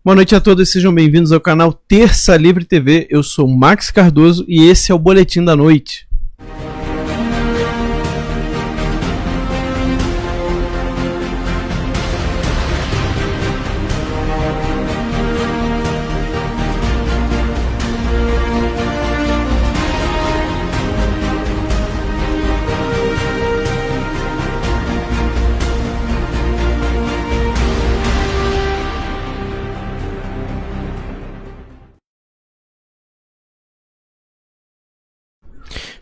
Boa noite a todos, sejam bem-vindos ao canal Terça Livre TV. Eu sou Max Cardoso e esse é o Boletim da Noite.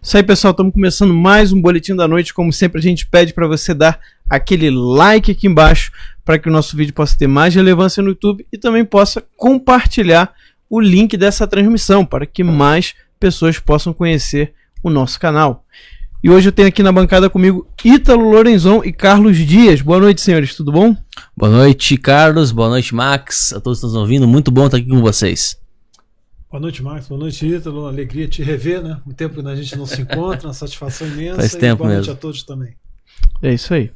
Isso aí, pessoal, estamos começando mais um Boletim da Noite. Como sempre, a gente pede para você dar aquele like aqui embaixo para que o nosso vídeo possa ter mais relevância no YouTube e também possa compartilhar o link dessa transmissão para que mais pessoas possam conhecer o nosso canal. E hoje eu tenho aqui na bancada comigo Ítalo Lorenzon e Carlos Dias. Boa noite, senhores, tudo bom? Boa noite, Carlos. Boa noite, Max. A todos que estão ouvindo, muito bom estar aqui com vocês. Boa noite, Max. Boa noite, Ítalo. Uma alegria te rever, né? Um tempo que a gente não se encontra, uma satisfação imensa. Faz tempo boa mesmo. Noite a todos também. É isso aí.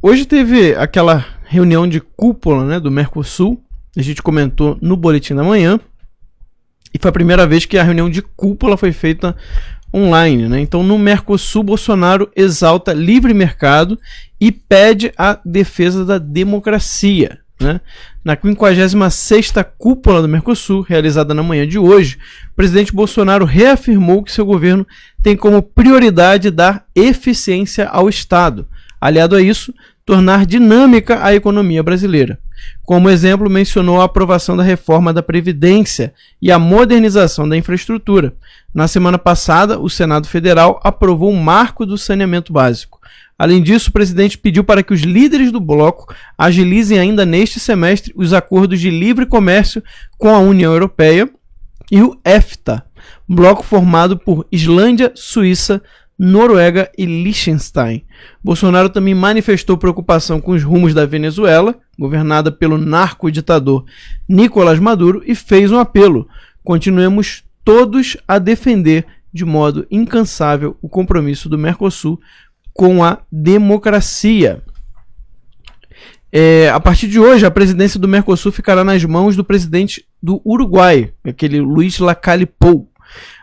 Hoje teve aquela reunião de cúpula, né, do Mercosul. A gente comentou no Boletim da Manhã. E foi a primeira vez que a reunião de cúpula foi feita online, né? Então, no Mercosul, Bolsonaro exalta livre mercado e pede a defesa da democracia. Né? Na 56ª cúpula do Mercosul, realizada na manhã de hoje, o presidente Bolsonaro reafirmou que seu governo tem como prioridade dar eficiência ao Estado. Aliado a isso, tornar dinâmica a economia brasileira. Como exemplo, mencionou a aprovação da reforma da Previdência e a modernização da infraestrutura. Na semana passada, o Senado Federal aprovou o marco do saneamento básico. Além disso, o presidente pediu para que os líderes do bloco agilizem ainda neste semestre os acordos de livre comércio com a União Europeia e o EFTA, bloco formado por Islândia, Suíça, Noruega e Liechtenstein. Bolsonaro também manifestou preocupação com os rumos da Venezuela, governada pelo narco-ditador Nicolás Maduro, e fez um apelo: continuemos todos a defender de modo incansável o compromisso do Mercosul com a democracia. A partir de hoje, a presidência do Mercosul ficará nas mãos do presidente do Uruguai, aquele Luiz Lacalle Pou.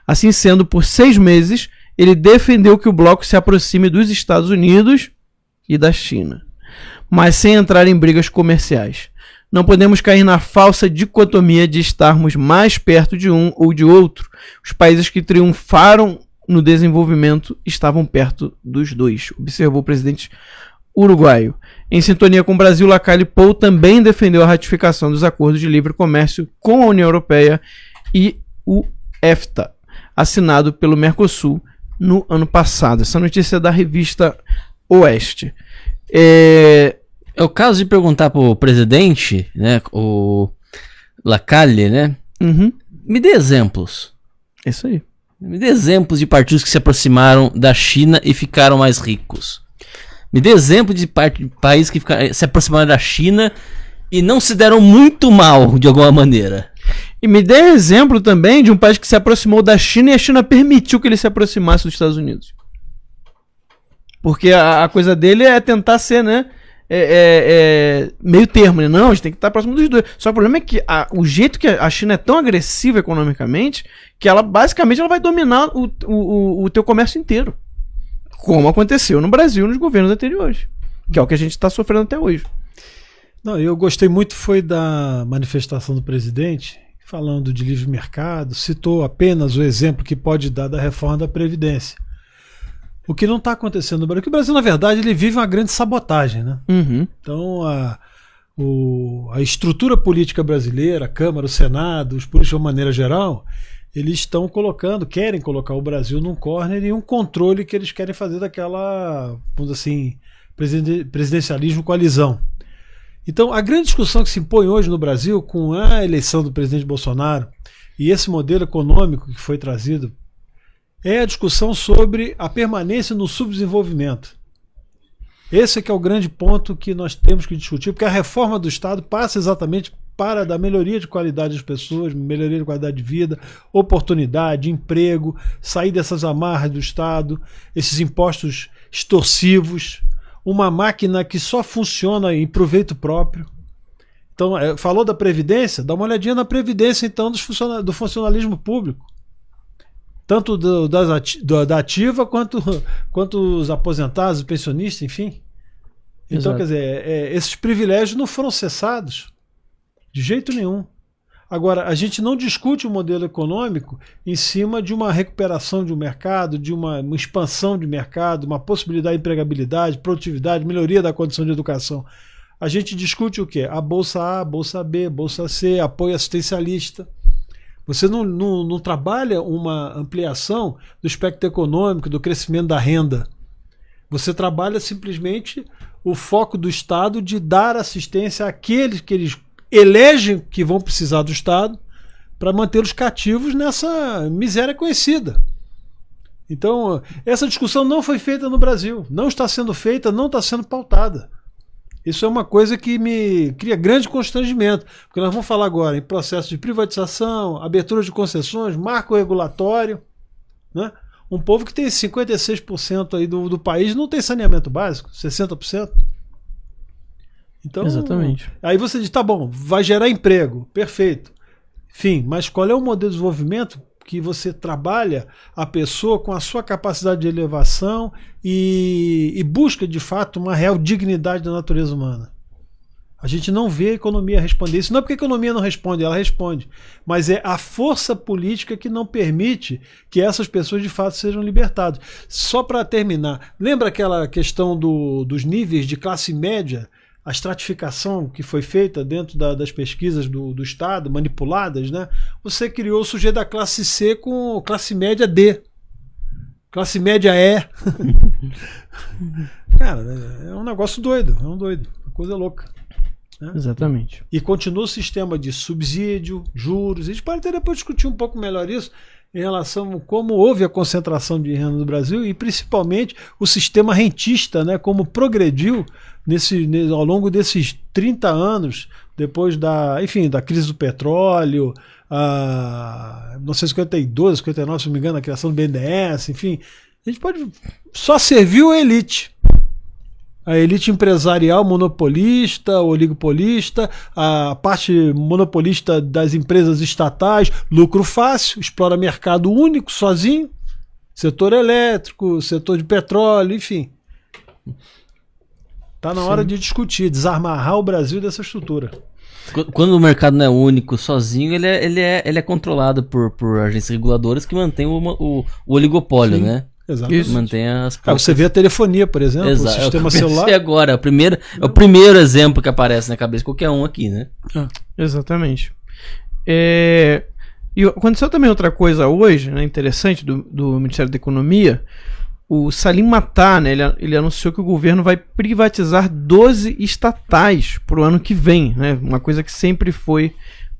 Assim sendo, por 6 meses, ele defendeu que o bloco se aproxime dos Estados Unidos e da China, mas sem entrar em brigas comerciais. Não podemos cair na falsa dicotomia de estarmos mais perto de um ou de outro. Os países que triunfaram no desenvolvimento estavam perto dos dois, observou o presidente uruguaio. Em sintonia com o Brasil, Lacalle Pou também defendeu a ratificação dos acordos de livre comércio com a União Europeia e o EFTA, assinado pelo Mercosul no ano passado. Essa notícia é da revista Oeste. É o caso de perguntar para o presidente, né, o Lacalle, né? Uhum. Me dê exemplos. É isso aí. Me dê exemplos de partidos que se aproximaram da China e ficaram mais ricos. Me dê exemplo de países que se aproximaram da China e não se deram muito mal de alguma maneira. E me dê exemplo também de um país que se aproximou da China e a China permitiu que ele se aproximasse dos Estados Unidos. Porque a coisa dele é tentar ser, né, meio termo, né? Não, a gente tem que estar próximo dos dois. Só que o problema é que o jeito que a China é tão agressiva economicamente que ela basicamente vai dominar o teu comércio inteiro. Como aconteceu no Brasil nos governos anteriores. Que é o que a gente está sofrendo até hoje. Não, eu gostei muito foi da manifestação do presidente, falando de livre mercado, citou apenas o exemplo que pode dar da reforma da Previdência. O que não está acontecendo no Brasil, porque o Brasil, na verdade, ele vive uma grande sabotagem, né? Uhum. Então, a estrutura política brasileira, a Câmara, o Senado, os políticos de uma maneira geral, eles querem colocar o Brasil num corner e um controle que eles querem fazer daquela, vamos dizer assim, presidencialismo coalizão. Então, a grande discussão que se impõe hoje no Brasil, com a eleição do presidente Bolsonaro e esse modelo econômico que foi trazido, é a discussão sobre a permanência no subdesenvolvimento. Esse é que é o grande ponto que nós temos que discutir, porque a reforma do Estado passa exatamente para dar melhoria de qualidade das pessoas, melhoria de qualidade de vida, oportunidade, emprego, sair dessas amarras do Estado, esses impostos extorsivos, uma máquina que só funciona em proveito próprio. Então, falou da Previdência, dá uma olhadinha na Previdência, então, do funcionalismo público. Tanto da ativa quanto os aposentados, os pensionistas, enfim. Então, Exato. quer dizer, esses privilégios não foram cessados de jeito nenhum. Agora, a gente não discute o modelo econômico em cima de uma recuperação de um mercado, de uma expansão de mercado, uma possibilidade de empregabilidade, produtividade, melhoria da condição de educação. A gente discute o quê? A Bolsa A, Bolsa B, Bolsa C, apoio assistencialista. Você não trabalha uma ampliação do espectro econômico, do crescimento da renda. Você trabalha simplesmente o foco do Estado de dar assistência àqueles que eles elegem que vão precisar do Estado para mantê-los cativos nessa miséria conhecida. Então, essa discussão não foi feita no Brasil, não está sendo feita, não está sendo pautada. Isso é uma coisa que me cria grande constrangimento, porque nós vamos falar agora em processo de privatização, abertura de concessões, marco regulatório, né? Um povo que tem 56% aí do país não tem saneamento básico, 60%. Então, Exatamente. aí você diz, tá bom, vai gerar emprego, perfeito. Enfim, mas qual é o modelo de desenvolvimento que você trabalha a pessoa com a sua capacidade de elevação e busca, de fato, uma real dignidade da natureza humana? A gente não vê a economia responder isso. Não é porque a economia não responde, ela responde. Mas é a força política que não permite que essas pessoas, de fato, sejam libertadas. Só para terminar, lembra aquela questão dos níveis de classe média? A estratificação que foi feita dentro das pesquisas do Estado, manipuladas, né? Você criou o sujeito da classe C com classe média D. Classe média E. Cara, é um negócio doido, uma coisa louca. Né? Exatamente. E continua o sistema de subsídio, juros. A gente pode até depois discutir um pouco melhor isso em relação a como houve a concentração de renda no Brasil e principalmente o sistema rentista, né, como progrediu ao longo desses 30 anos, depois da crise do petróleo, 1952, 59, se não me engano, a criação do BNDES, enfim. A gente pode... Só serviu a elite empresarial monopolista, oligopolista, a parte monopolista das empresas estatais, lucro fácil, explora mercado único, sozinho, setor elétrico, setor de petróleo, enfim. Está na hora de discutir, desamarrar o Brasil dessa estrutura. Quando o mercado não é único, sozinho, ele é controlado por agências reguladoras que mantêm o oligopólio, né? Exato. Mantém as você vê a telefonia, por exemplo, o sistema celular. Agora, é o primeiro exemplo que aparece na cabeça de qualquer um aqui, né? Exatamente. E aconteceu também outra coisa hoje, né, interessante, do Ministério da Economia. O Salim Matar, né, ele anunciou que o governo vai privatizar 12 estatais para o ano que vem, né, uma coisa que sempre foi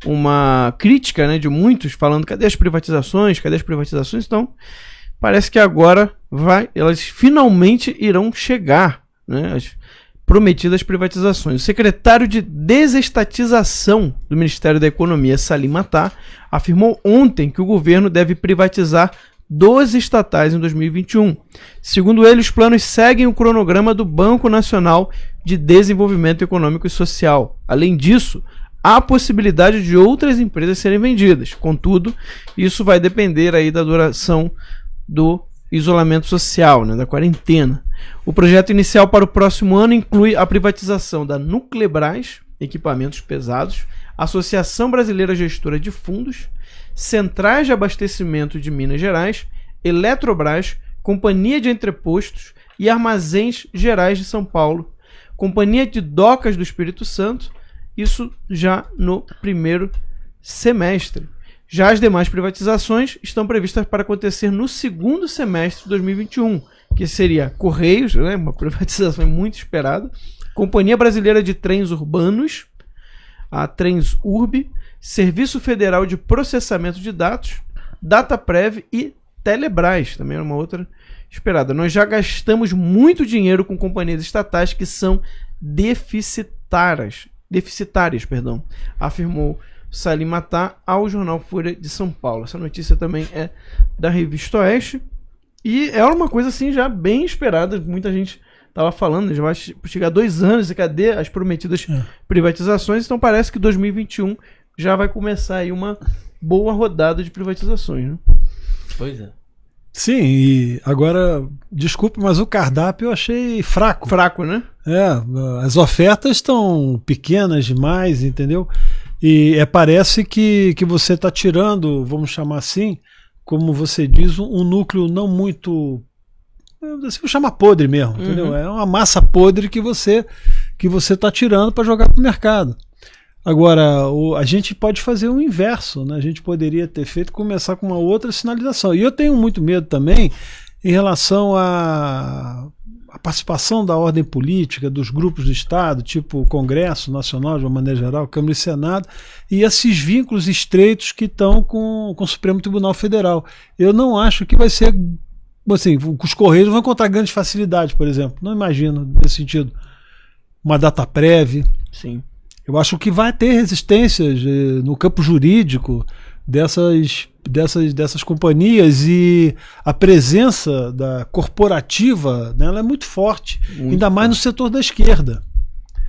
uma crítica, né, de muitos, falando cadê as privatizações, então parece que agora elas finalmente irão chegar, né, as prometidas privatizações. O secretário de Desestatização do Ministério da Economia, Salim Matar, afirmou ontem que o governo deve privatizar 12 estatais em 2021. Segundo ele, os planos seguem o cronograma do Banco Nacional de Desenvolvimento Econômico e Social. Além disso, há a possibilidade de outras empresas serem vendidas. Contudo, isso vai depender aí da duração do isolamento social, né, da quarentena. O projeto inicial para o próximo ano inclui a privatização da Nuclebras, equipamentos pesados, Associação Brasileira Gestora de Fundos, Centrais de Abastecimento de Minas Gerais, Eletrobras, Companhia de Entrepostos e Armazéns Gerais de São Paulo, Companhia de Docas do Espírito Santo, isso já no primeiro semestre. Já as demais privatizações estão previstas para acontecer no segundo semestre de 2021, que seria Correios, né, uma privatização muito esperada, Companhia Brasileira de Trens Urbanos, a Transurb, Serviço Federal de Processamento de Dados, Dataprev e Telebrás, também era uma outra esperada. Nós já gastamos muito dinheiro com companhias estatais que são deficitárias, afirmou Salim Matar ao jornal Folha de São Paulo. Essa notícia também é da Revista Oeste e é uma coisa assim já bem esperada. Muita gente estava falando, já vai chegar 2 anos e cadê as prometidas privatizações? Então parece que 2021 já vai começar aí uma boa rodada de privatizações, né? Pois é. Sim, e agora, desculpe, mas o cardápio eu achei fraco. Fraco, né? As ofertas estão pequenas demais, entendeu? E parece que você está tirando, vamos chamar assim, como você diz, um núcleo não muito, assim, vou chamar podre mesmo, entendeu? É uma massa podre que você está tirando para jogar para o mercado. Agora, a gente pode fazer o inverso, né? A gente poderia ter feito, começar com uma outra sinalização. E eu tenho muito medo também em relação à participação da ordem política, dos grupos do Estado, tipo o Congresso Nacional, de uma maneira geral, Câmara e Senado, e esses vínculos estreitos que estão com o Supremo Tribunal Federal. Eu não acho que vai ser, assim, os Correios vão encontrar grandes facilidades, por exemplo. Não imagino, nesse sentido, uma data prévia. Sim. Eu acho que vai ter resistências no campo jurídico dessas companhias, e a presença da corporativa, né, ela é muito forte, ainda mais no setor da esquerda.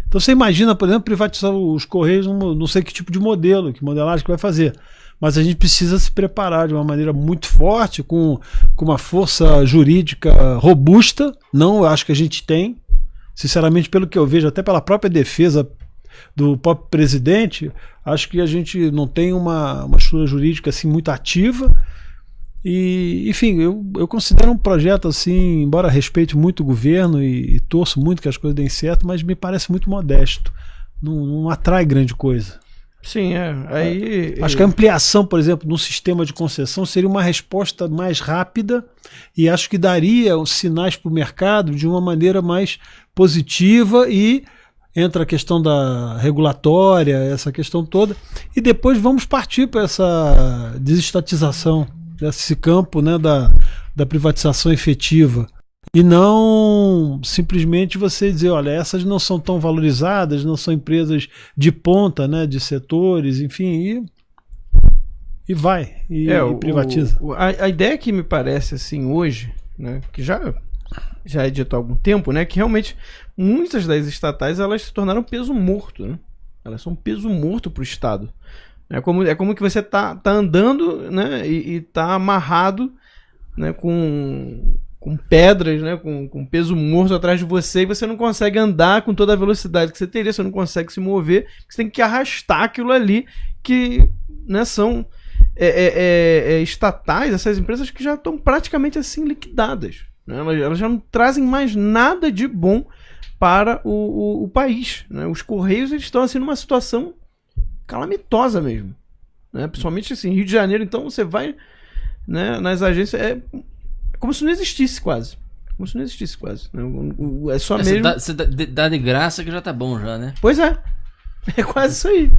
Então você imagina, por exemplo, privatizar os Correios, não sei que tipo de modelo, que modelagem que vai fazer. Mas a gente precisa se preparar de uma maneira muito forte, com uma força jurídica robusta. Não, eu acho que a gente tem. Sinceramente, pelo que eu vejo, até pela própria defesa do próprio presidente, acho que a gente não tem uma estrutura jurídica assim muito ativa. E, enfim, eu considero um projeto assim, embora respeite muito o governo e torço muito que as coisas deem certo, mas me parece muito modesto. Não atrai grande coisa. Sim, acho que a ampliação, por exemplo, no sistema de concessão seria uma resposta mais rápida, e acho que daria os sinais para o mercado de uma maneira mais positiva, e entra a questão da regulatória, essa questão toda, e depois vamos partir para essa desestatização desse campo, né, da privatização efetiva. E não simplesmente você dizer, olha, essas não são tão valorizadas, não são empresas de ponta, né, de setores, enfim, e privatiza. A ideia que me parece assim hoje, né, que já é dito há algum tempo, né, que realmente muitas das estatais elas se tornaram peso morto, né? Elas são peso morto para o Estado. É como que você tá andando, né, e tá amarrado, né, com pedras, né, com peso morto atrás de você, e você não consegue andar com toda a velocidade que você teria, você não consegue se mover, você tem que arrastar aquilo ali, que, né, são estatais, essas empresas que já estão praticamente assim liquidadas, né? Elas já não trazem mais nada de bom para o país, né? Os Correios eles estão assim numa situação calamitosa mesmo, né? Principalmente assim, Rio de Janeiro, então você vai, né, nas agências, como se não existisse quase. Como se não existisse quase. É só mesmo. Você dá de graça que já tá bom, já, né? Pois é. É quase isso aí.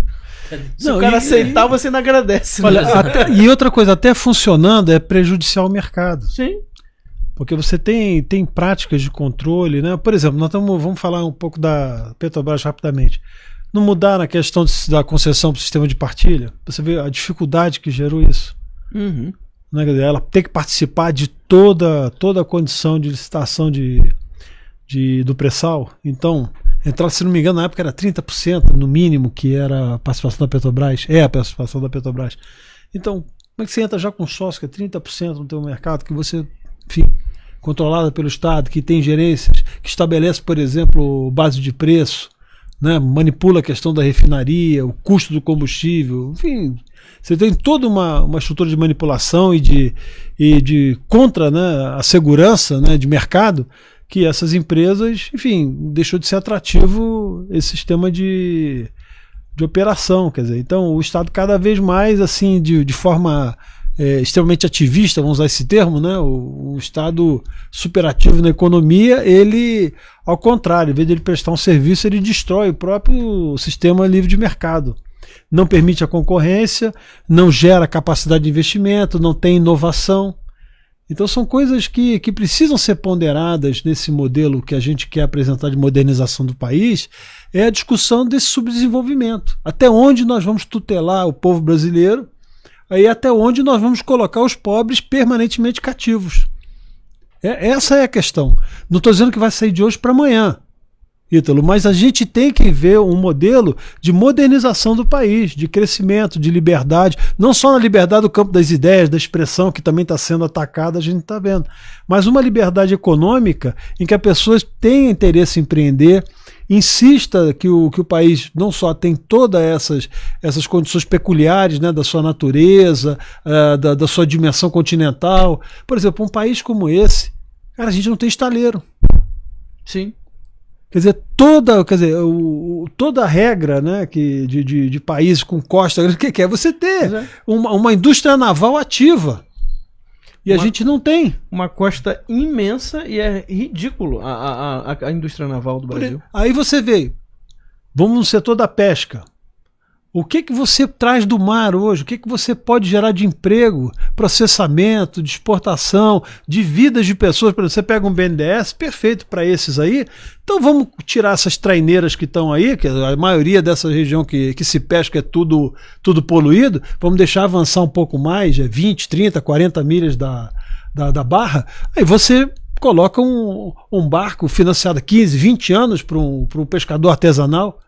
Se o cara aceitar, você não agradece. Olha, e outra coisa, até funcionando é prejudicial ao mercado. Sim. Porque você tem práticas de controle, né? Por exemplo, vamos falar um pouco da Petrobras rapidamente. Não mudar na questão da concessão para o sistema de partilha. Você vê a dificuldade que gerou isso. Uhum. Né? Ela tem que participar de toda a condição de licitação do pré-sal. Então, se não me engano, na época era 30% no mínimo que era a participação da Petrobras. É a participação da Petrobras. Então, como é que você entra já com sócio que é 30% no teu mercado, que você, enfim, controlada pelo Estado, que tem gerências, que estabelece, por exemplo, base de preço, né? Manipula a questão da refinaria, o custo do combustível, enfim, você tem toda uma estrutura de manipulação e de contra, né, a segurança, né, de mercado, que essas empresas, enfim, deixou de ser atrativo esse sistema de operação, quer dizer, então o Estado cada vez mais, assim, de forma extremamente ativista, vamos usar esse termo, né, o Estado superativo na economia, ele, ao contrário, em vez de ele prestar um serviço, ele destrói o próprio sistema livre de mercado. Não permite a concorrência, não gera capacidade de investimento, não tem inovação. Então são coisas que precisam ser ponderadas nesse modelo que a gente quer apresentar de modernização do país, é a discussão desse subdesenvolvimento. Até onde nós vamos tutelar o povo brasileiro, aí até onde nós vamos colocar os pobres permanentemente cativos. Essa é a questão. Não estou dizendo que vai sair de hoje para amanhã, Ítalo, mas a gente tem que ver um modelo de modernização do país, de crescimento, de liberdade, não só na liberdade do campo das ideias, da expressão, que também está sendo atacada, a gente está vendo, mas uma liberdade econômica em que a pessoa tenha interesse em empreender, insista que o país não só tem todas essas condições peculiares, né, da sua natureza, da sua dimensão continental. Por exemplo, um país como esse, cara, a gente não tem estaleiro. Sim. Quer dizer, toda a regra, né, de países com costa, o que é você ter uma indústria naval ativa. E a gente não tem. Uma costa imensa e é ridículo a indústria naval do Brasil. Aí você vê, vamos no setor da pesca. O que você traz do mar hoje? O que você pode gerar de emprego, processamento, de exportação, de vidas de pessoas? Por exemplo, você pega um BNDES, perfeito para esses aí. Então vamos tirar essas traineiras que estão aí, que a maioria dessa região que se pesca é tudo poluído. Vamos deixar avançar um pouco mais, 20, 30, 40 milhas da barra. Aí você coloca um barco financiado há 15, 20 anos para um pescador artesanal.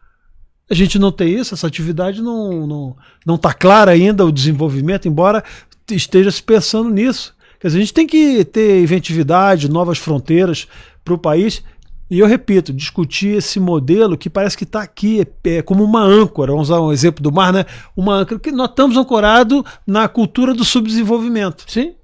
A gente não tem isso, essa atividade não está clara ainda, o desenvolvimento, embora esteja se pensando nisso. Quer dizer, a gente tem que ter inventividade, novas fronteiras para o país. E eu repito, discutir esse modelo que parece que está aqui como uma âncora, vamos usar um exemplo do mar, né? Uma âncora que nós estamos ancorados na cultura do subdesenvolvimento. Sim.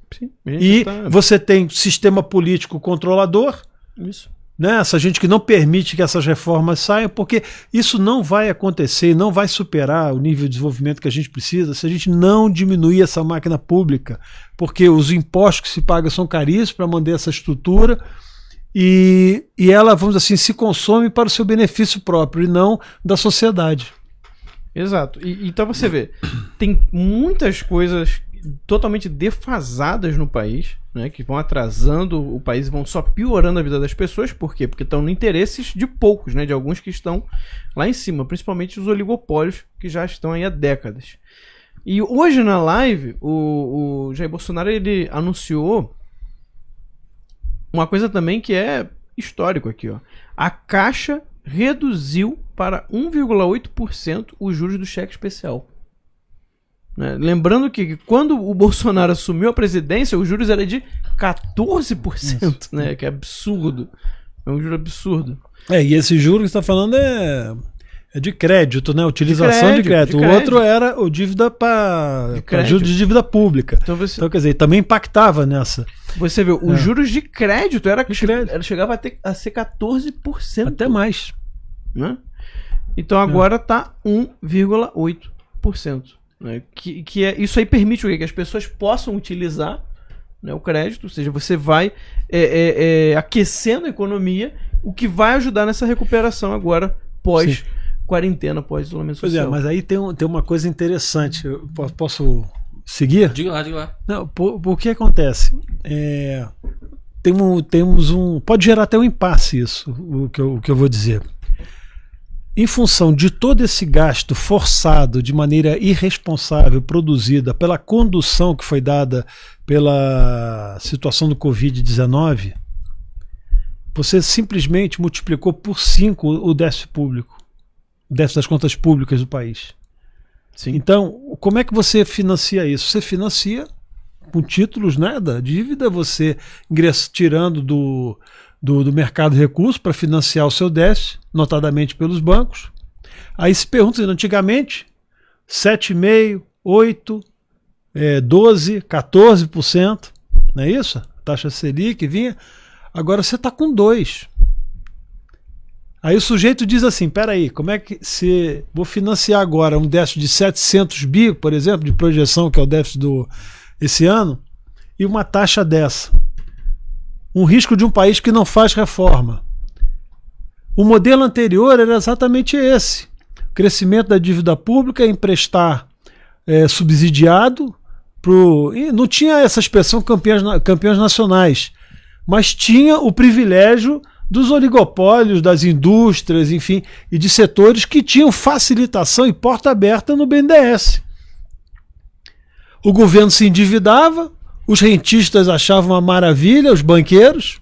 E você tem sistema político controlador. Isso. Né, essa gente que não permite que essas reformas saiam, porque isso não vai acontecer, não vai superar o nível de desenvolvimento que a gente precisa se a gente não diminuir essa máquina pública, porque os impostos que se pagam são caríssimos para manter essa estrutura e ela, vamos dizer assim, se consome para o seu benefício próprio e não da sociedade. Exato. Então você vê, tem muitas coisas totalmente defasadas no país, né, que vão atrasando o país e vão só piorando a vida das pessoas. Por quê? Porque estão no interesses de poucos, né, de alguns que estão lá em cima, principalmente os oligopólios que já estão aí há décadas. E hoje na live o Jair Bolsonaro ele anunciou uma coisa também que é histórico aqui, ó. A Caixa reduziu para 1,8% os juros do cheque especial. Lembrando que quando o Bolsonaro assumiu a presidência, os juros eram de 14%, né? Que é absurdo. É um juro absurdo. E esse juro que você está falando é de crédito, né? Utilização de crédito. O outro era o dívida para juros de dívida pública. Então, quer dizer, também impactava nessa. Você vê, os juros de crédito chegava a ser 14%. Até mais. Né? Então agora está 1,8%. Né? Isso aí permite o quê? Que as pessoas possam utilizar, né, o crédito, ou seja, você vai aquecendo a economia, o que vai ajudar nessa recuperação agora pós-quarentena, pós-isolamento social. Pois é, mas aí tem uma coisa interessante. Eu posso seguir? Diga lá. Não, por que acontece? Temos pode gerar até um impasse isso, o que eu vou dizer. Em função de todo esse gasto forçado, de maneira irresponsável, produzida pela condução que foi dada pela situação do Covid-19, você simplesmente multiplicou por 5 o déficit público, o déficit das contas públicas do país. Sim. Então, como é que você financia isso? Você financia com títulos, né, da dívida, você tirando do mercado de recursos para financiar o seu déficit, notadamente pelos bancos. Aí se pergunta, antigamente, 7,5%, 8%, 12%, 14%, não é isso? A taxa Selic vinha, agora você está com 2%. Aí o sujeito diz assim, peraí, como é que vou financiar agora um déficit de 700 bi, por exemplo, de projeção, que é o déficit esse ano, e uma taxa dessa? Um risco de um país que não faz reforma. O modelo anterior era exatamente esse. O crescimento da dívida pública, emprestar subsidiado. E não tinha essa expressão campeões nacionais, mas tinha o privilégio dos oligopólios, das indústrias, enfim, e de setores que tinham facilitação e porta aberta no BNDES. O governo se endividava, os rentistas achavam uma maravilha, os banqueiros,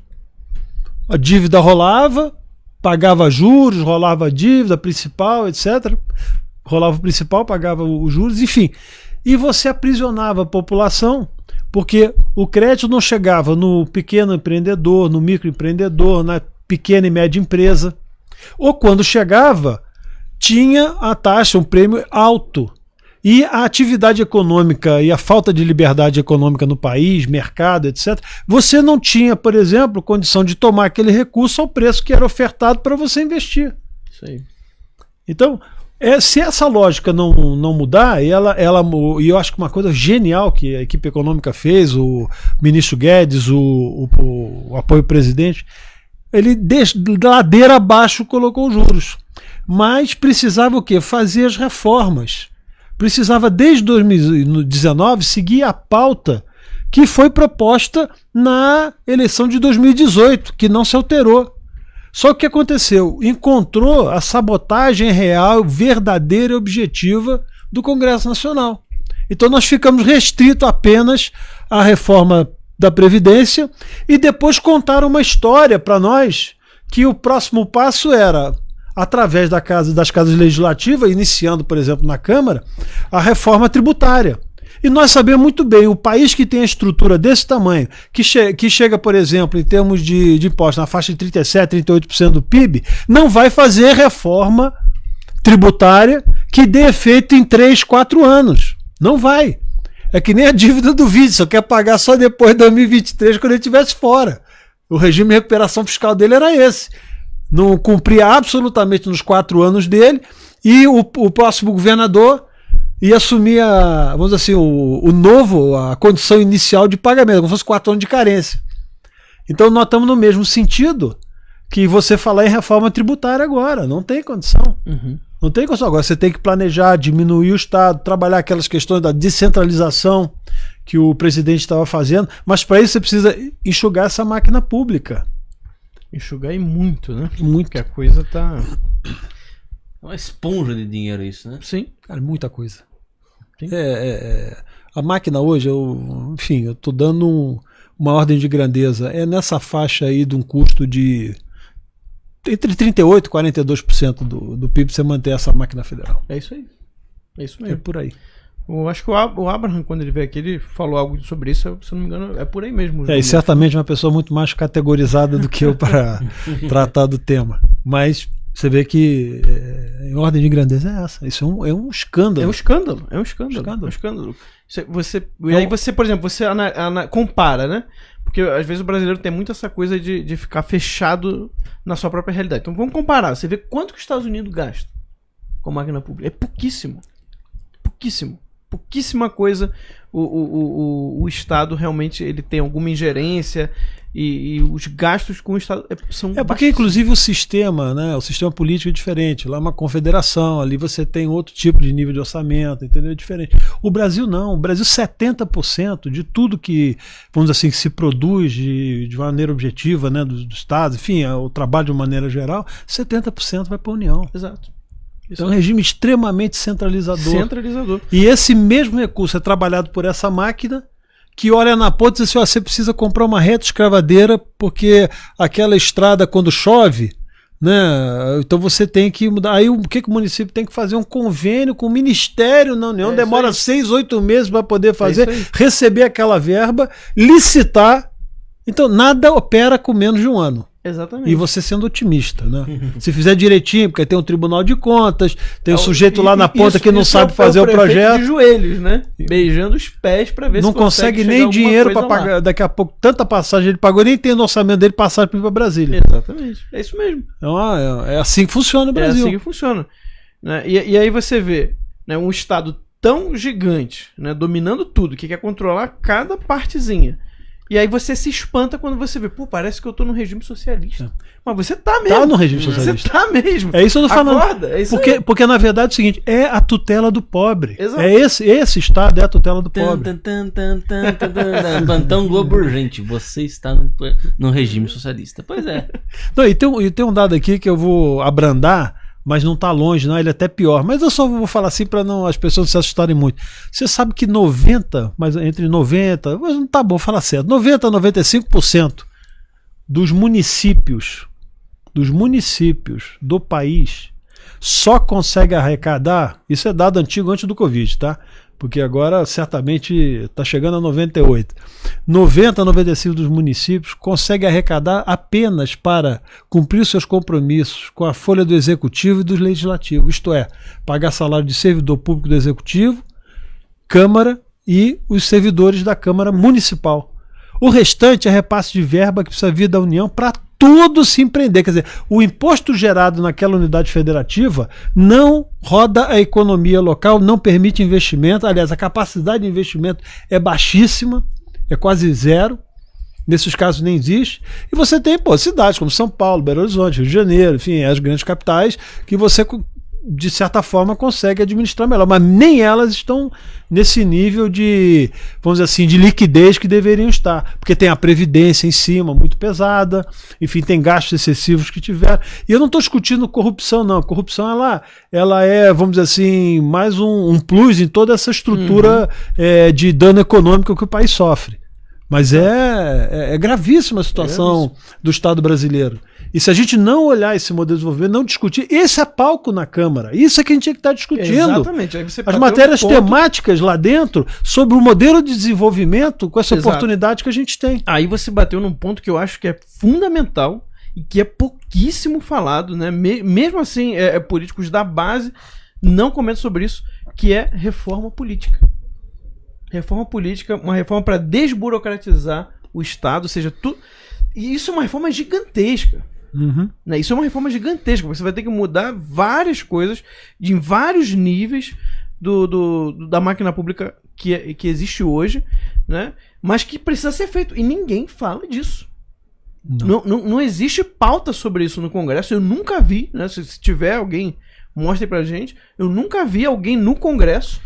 a dívida rolava, pagava juros, rolava a dívida principal, etc. Rolava o principal, pagava os juros, enfim. E você aprisionava a população, porque o crédito não chegava no pequeno empreendedor, no microempreendedor, na pequena e média empresa. Ou quando chegava, tinha a taxa, um prêmio alto. E a atividade econômica e a falta de liberdade econômica no país, mercado, etc., você não tinha, por exemplo, condição de tomar aquele recurso ao preço que era ofertado para você investir. Isso aí. Então, se essa lógica não mudar, e eu acho que uma coisa genial que a equipe econômica fez, o ministro Guedes, o apoio presidente, ele de ladeira abaixo colocou os juros. Mas precisava o quê? Fazer as reformas. Precisava, desde 2019, seguir a pauta que foi proposta na eleição de 2018, que não se alterou. Só que o que aconteceu? Encontrou a sabotagem real, verdadeira e objetiva do Congresso Nacional. Então nós ficamos restritos apenas à reforma da Previdência e depois contaram uma história para nós que o próximo passo era, através das casas legislativas, iniciando, por exemplo, na Câmara, a reforma tributária. E nós sabemos muito bem, o país que tem a estrutura desse tamanho, que chega, por exemplo, em termos de impostos, na faixa de 37%, 38% do PIB, não vai fazer reforma tributária que dê efeito em 3, 4 anos. Não vai. É que nem a dívida do vídeo, só quer pagar só depois de 2023, quando ele estivesse fora. O regime de recuperação fiscal dele era esse. Não cumpria absolutamente nos 4 anos dele, e o próximo governador ia assumir vamos dizer assim, a condição inicial de pagamento, como se fosse 4 anos de carência. Então nós estamos no mesmo sentido que você falar em reforma tributária agora. Não tem condição. Uhum. Não tem condição. Agora você tem que planejar, diminuir o Estado, trabalhar aquelas questões da descentralização que o presidente estava fazendo, mas para isso você precisa enxugar essa máquina pública. Enxugar e muito, né? Muito. Porque a coisa tá... É uma esponja de dinheiro isso, né? Sim. Cara, muita coisa. Sim. A máquina hoje, eu tô dando uma ordem de grandeza. É nessa faixa aí de um custo de entre 38% e 42% do PIB você manter essa máquina federal. É isso aí. É isso É mesmo. por aí. Eu acho que o Abraham, quando ele veio aqui, ele falou algo sobre isso, se eu não me engano, é por aí mesmo. E certamente uma pessoa muito mais categorizada do que eu para tratar do tema. Mas você vê que em ordem de grandeza é essa. Isso é um escândalo. É um escândalo. É um escândalo. E aí você, por exemplo, você compara, né? Porque às vezes o brasileiro tem muito essa coisa de ficar fechado na sua própria realidade. Então vamos comparar. Você vê quanto que os Estados Unidos gastam com máquina pública. É pouquíssimo. Pouquíssimo. Pouquíssima coisa o Estado realmente ele tem alguma ingerência e os gastos com o Estado são porque baixíssimos. inclusive o sistema, né, o sistema político é diferente. Lá é uma confederação, ali você tem outro tipo de nível de orçamento, entendeu? É diferente. O Brasil não. O Brasil 70% de tudo que, vamos dizer assim, que se produz de maneira objetiva, né, do Estado, enfim, o trabalho de uma maneira geral, 70% vai para a União. Exato. Isso É um regime extremamente centralizador. E esse mesmo recurso é trabalhado por essa máquina que olha na ponta e diz assim, ó, você precisa comprar uma reta escavadeira porque aquela estrada quando chove, né, então você tem que mudar. Aí o que o município tem que fazer? Um convênio com o Ministério na União, demora 6, 8 meses para poder fazer, receber aquela verba, licitar. Então nada opera com menos de um ano. Exatamente. E você sendo otimista, né? Se fizer direitinho, porque tem um Tribunal de Contas, tem um sujeito lá na ponta que não sabe fazer o projeto. De joelhos, né? Beijando os pés para ver não se consegue nem dinheiro para pagar. Daqui a pouco, tanta passagem ele pagou, nem tem no orçamento dele passagem para Brasília. Exatamente. É isso mesmo. Então, é assim que funciona o Brasil. É assim que funciona. Né? E aí você vê, né, um Estado tão gigante, né, dominando tudo, que quer controlar cada partezinha. E aí você se espanta quando você vê, pô, parece que eu tô num regime socialista. Mas você tá mesmo. Tá no regime socialista. Você tá mesmo. É isso que eu tô falando. Acorda, é isso porque na verdade é o seguinte, é a tutela do pobre. Exato. Esse Estado é a tutela do pobre. Plantão Globo Urgente. Você está no regime socialista. Pois é. Não, e tem um dado aqui que eu vou abrandar mas não está longe, não, ele é até pior. Mas eu só vou falar assim para não as pessoas não se assustarem muito. Você sabe que entre 90, mas não tá bom falar certo, 90 a 95% dos municípios do país só consegue arrecadar, isso é dado antigo antes do Covid, tá? Porque agora certamente está chegando a 98. 90 a 95 dos municípios conseguem arrecadar apenas para cumprir seus compromissos com a folha do Executivo e do Legislativo. Isto é, pagar salário de servidor público do Executivo, Câmara e os servidores da Câmara Municipal. O restante é repasse de verba que precisa vir da União para tudo se empreender. Quer dizer, o imposto gerado naquela unidade federativa não roda a economia local, não permite investimento. Aliás, a capacidade de investimento é baixíssima, é quase zero. Nesses casos nem existe. E você tem cidades como São Paulo, Belo Horizonte, Rio de Janeiro, enfim, as grandes capitais, que você, de certa forma, consegue administrar melhor. Mas nem elas estão nesse nível de, vamos dizer assim, de liquidez que deveriam estar. Porque tem a Previdência em cima, muito pesada, enfim, tem gastos excessivos que tiveram. E eu não estou discutindo corrupção, não. A corrupção, ela é, vamos dizer assim, mais um plus em toda essa estrutura de dano econômico que o país sofre. Mas é gravíssima a situação do Estado brasileiro. E se a gente não olhar esse modelo de desenvolvimento, não discutir, esse é palco na Câmara. Isso é que a gente tinha que estar discutindo. Exatamente. Aí você as matérias temáticas lá dentro sobre o modelo de desenvolvimento com essa oportunidade que a gente tem. Aí você bateu num ponto que eu acho que é fundamental e que é pouquíssimo falado, né? Mesmo assim, políticos da base não comentam sobre isso, que é reforma política. Reforma política, uma reforma para desburocratizar o Estado, ou seja, e isso é uma reforma gigantesca. Né? Isso é uma reforma gigantesca. Você vai ter que mudar várias coisas em vários níveis da máquina pública que existe hoje, né? Mas que precisa ser feito. E ninguém fala disso. Não existe pauta sobre isso no Congresso. Eu nunca vi, né? Se tiver alguém, mostre pra gente. Eu nunca vi alguém no Congresso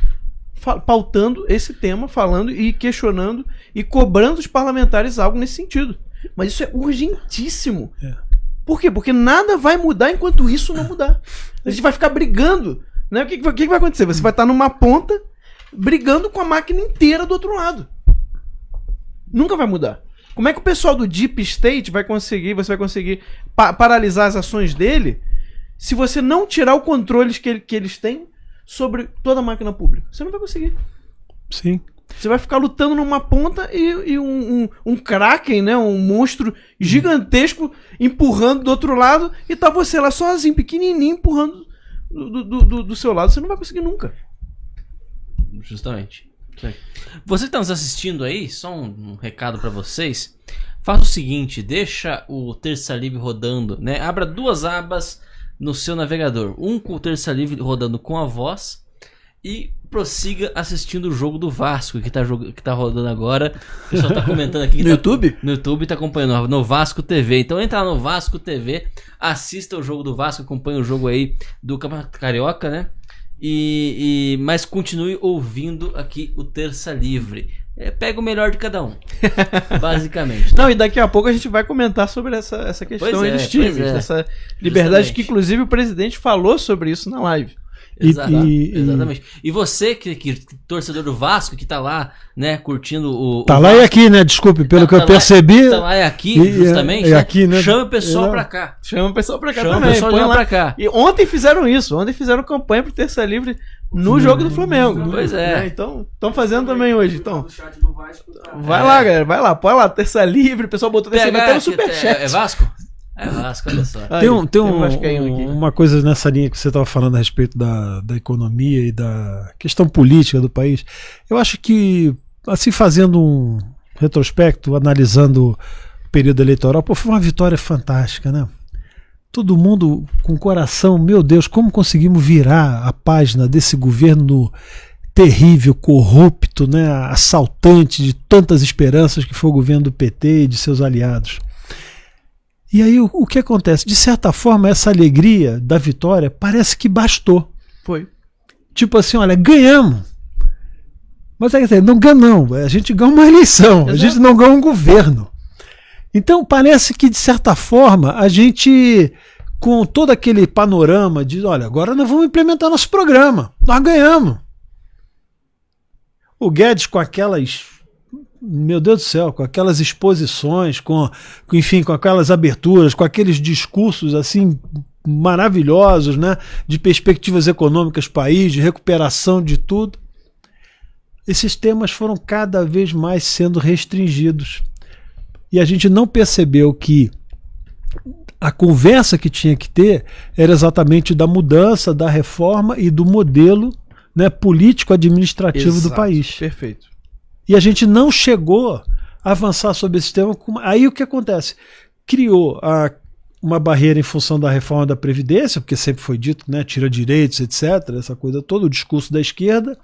pautando esse tema, falando e questionando e cobrando os parlamentares algo nesse sentido. Mas isso é urgentíssimo. Por quê? Porque nada vai mudar enquanto isso não mudar. A gente vai ficar brigando. Né? O que vai acontecer? Você vai estar numa ponta brigando com a máquina inteira do outro lado. Nunca vai mudar. Como é que o pessoal do Deep State você vai conseguir paralisar as ações dele se você não tirar o controle que eles têm sobre toda a máquina pública? Você não vai conseguir. Sim. Você vai ficar lutando numa ponta e um Kraken, né, um monstro gigantesco empurrando do outro lado, e tá você lá sozinho, pequenininho, empurrando do seu lado. Você não vai conseguir nunca. Justamente. Você que tá nos assistindo aí, só um recado para vocês. Faça o seguinte, deixa o Terça Livre rodando, né? Abra duas abas no seu navegador. Um com o Terça Livre rodando com a voz e prossiga assistindo o jogo do Vasco que tá rodando agora. O pessoal tá comentando aqui. No YouTube? No YouTube, tá acompanhando no Vasco TV. Então entra lá no Vasco TV, assista o jogo do Vasco, acompanha o jogo aí do Campeonato Carioca, né? Mas continue ouvindo aqui o Terça Livre. Pega o melhor de cada um, basicamente. Não, e daqui a pouco a gente vai comentar sobre essa questão aí dos times, essa liberdade. Justamente. Que inclusive o presidente falou sobre isso na live. Exatamente. E você, que torcedor do Vasco, que tá lá, né, curtindo o lá Vasco, e aqui, né? Desculpe, pelo que eu percebi. Tá lá e aqui, justamente. Aqui, né? Chama o pessoal pra cá. Chama o pessoal pra cá Chama também. O pessoal lá pra cá. E ontem fizeram isso. Ontem fizeram campanha pro Terça Livre no jogo do Flamengo. Pois é. Então, estão fazendo também hoje. Então, vai lá, galera. Vai lá. Põe lá, Terça Livre. O pessoal botou Terça Livre até no Superchat. É Vasco? É Vasco, olha só. Tem uma coisa nessa linha que você estava falando a respeito da economia e da questão política do país. Eu acho que, assim, fazendo um retrospecto, analisando o período eleitoral, foi uma vitória fantástica, né? Todo mundo com o coração, meu Deus, como conseguimos virar a página desse governo terrível, corrupto, né? Assaltante de tantas esperanças que foi o governo do PT e de seus aliados. E aí o que acontece? De certa forma, essa alegria da vitória parece que bastou. Foi. Tipo assim, olha, ganhamos. Mas não ganhamos. A gente ganhou uma eleição. Exato. A gente não ganhou um governo. Então parece que, de certa forma, a gente com todo aquele panorama de, olha, agora nós vamos implementar nosso programa, nós ganhamos. O Guedes com aquelas, meu Deus do céu, com aquelas exposições, enfim, com aquelas aberturas, com aqueles discursos assim maravilhosos, né, de perspectivas econômicas do país, de recuperação de tudo. Esses temas foram cada vez mais sendo restringidos. E a gente não percebeu que a conversa que tinha que ter era exatamente da mudança, da reforma e do modelo, né, político-administrativo do país. Perfeito. E a gente não chegou a avançar sobre esse tema. Aí o que acontece? Criou uma barreira em função da reforma da Previdência, porque sempre foi dito, né, tira direitos, etc., essa coisa toda, o discurso da esquerda.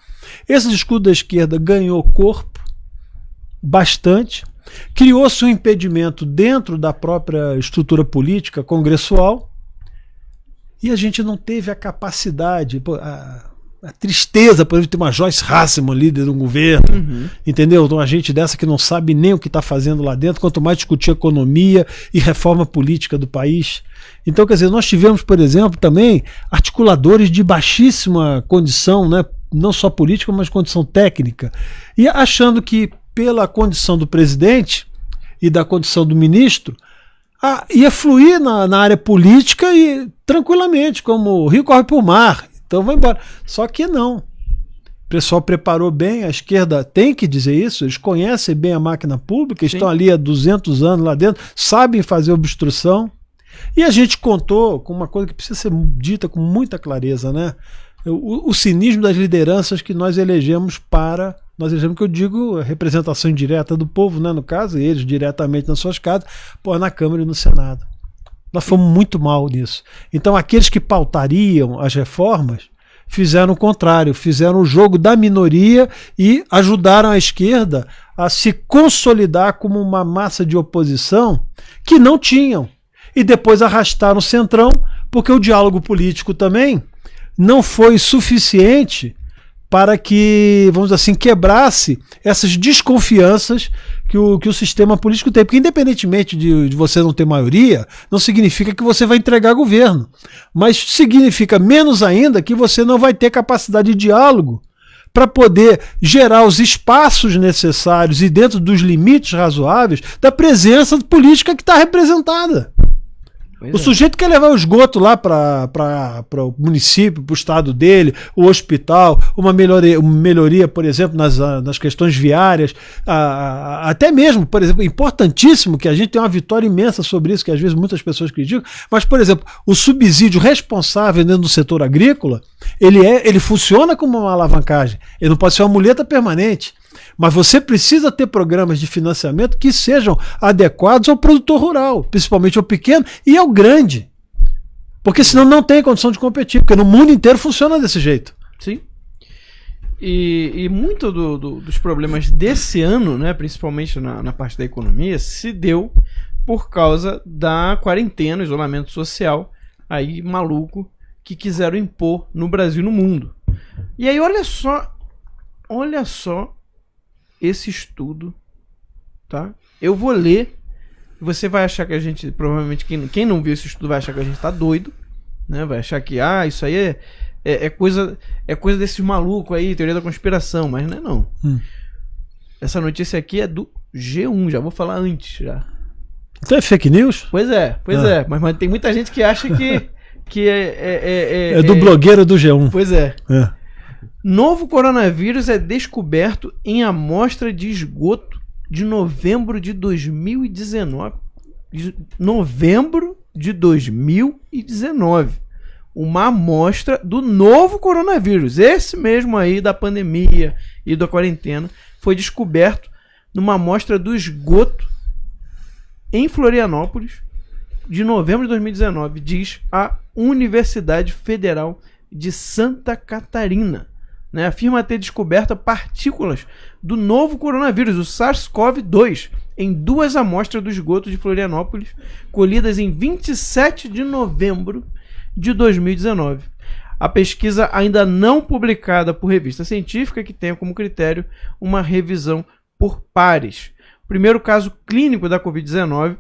Esse discurso da esquerda ganhou corpo bastante. Criou-se um impedimento dentro da própria estrutura política congressual e a gente não teve a capacidade, a tristeza, por exemplo, ter uma Joyce Hasselman, líder do governo, entendeu? Então, uma gente dessa que não sabe nem o que está fazendo lá dentro, quanto mais discutir economia e reforma política do país. Então, quer dizer, nós tivemos, por exemplo, também articuladores de baixíssima condição, né? Não só política, mas condição técnica, e achando que pela condição do presidente e da condição do ministro, ia fluir na área política e tranquilamente, como o rio corre para o mar, então vai embora. Só que não. O pessoal preparou bem, a esquerda tem que dizer isso, eles conhecem bem a máquina pública, estão ali há 200 anos lá dentro, sabem fazer obstrução. E a gente contou com uma coisa que precisa ser dita com muita clareza, né? O cinismo das lideranças que nós elegemos que eu digo, a representação indireta do povo, né, no caso, e eles diretamente nas suas casas, na Câmara e no Senado. Nós fomos muito mal nisso. Então aqueles que pautariam as reformas fizeram o contrário, fizeram o jogo da minoria e ajudaram a esquerda a se consolidar como uma massa de oposição que não tinham. E depois arrastaram o centrão, porque o diálogo político também não foi suficiente para que, vamos dizer assim, quebrasse essas desconfianças que o sistema político tem. Porque independentemente de você não ter maioria, não significa que você vai entregar governo. Mas significa menos ainda que você não vai ter capacidade de diálogo para poder gerar os espaços necessários e dentro dos limites razoáveis da presença política que está representada. O sujeito quer levar o esgoto lá para o município, para o estado dele, o hospital, uma melhoria, por exemplo, nas questões viárias, até mesmo, por exemplo, importantíssimo, que a gente tem uma vitória imensa sobre isso, que às vezes muitas pessoas criticam, mas, por exemplo, o subsídio responsável dentro do setor agrícola, ele funciona como uma alavancagem, ele não pode ser uma muleta permanente. Mas você precisa ter programas de financiamento que sejam adequados ao produtor rural, principalmente ao pequeno e ao grande. Porque senão não tem condição de competir, porque no mundo inteiro funciona desse jeito. Sim. E muito dos problemas desse ano, né, principalmente na parte da economia, se deu por causa da quarentena, isolamento social, aí maluco, que quiseram impor no Brasil e no mundo. E aí olha só esse estudo, tá? Eu vou ler, você vai achar que a gente, provavelmente quem não viu esse estudo vai achar que a gente tá doido, né? Vai achar que isso aí é coisa desses malucos aí, teoria da conspiração, mas não é não. Essa notícia aqui é do G1, já vou falar antes já. Então é fake news? Pois é, mas tem muita gente que acha que é do blogueiro do G1. Pois é. Novo coronavírus é descoberto em amostra de esgoto de novembro de 2019. Novembro de 2019. Uma amostra do novo coronavírus. Esse mesmo aí da pandemia e da quarentena foi descoberto numa amostra do esgoto em Florianópolis de novembro de 2019, diz a Universidade Federal de Santa Catarina. Afirma ter descoberto partículas do novo coronavírus, o SARS-CoV-2, em 2 amostras do esgoto de Florianópolis, colhidas em 27 de novembro de 2019. A pesquisa ainda não publicada por revista científica, que tenha como critério uma revisão por pares. O primeiro caso clínico da Covid-19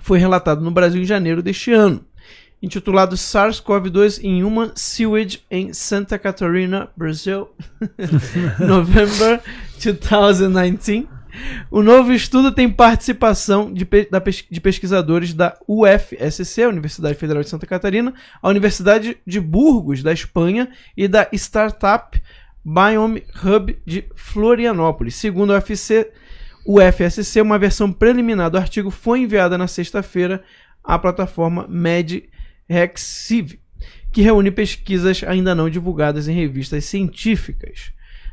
foi relatado no Brasil em janeiro deste ano. intitulado SARS-CoV-2 in Human Sewage in Santa Catarina, Brazil, November 2019. O novo estudo tem participação de pesquisadores da UFSC, a Universidade Federal de Santa Catarina, a Universidade de Burgos, da Espanha, e da Startup Biome Hub de Florianópolis. Segundo a UFSC, uma versão preliminar do artigo foi enviada na sexta-feira à plataforma MedRxiv, que reúne pesquisas ainda não divulgadas em revistas científicas.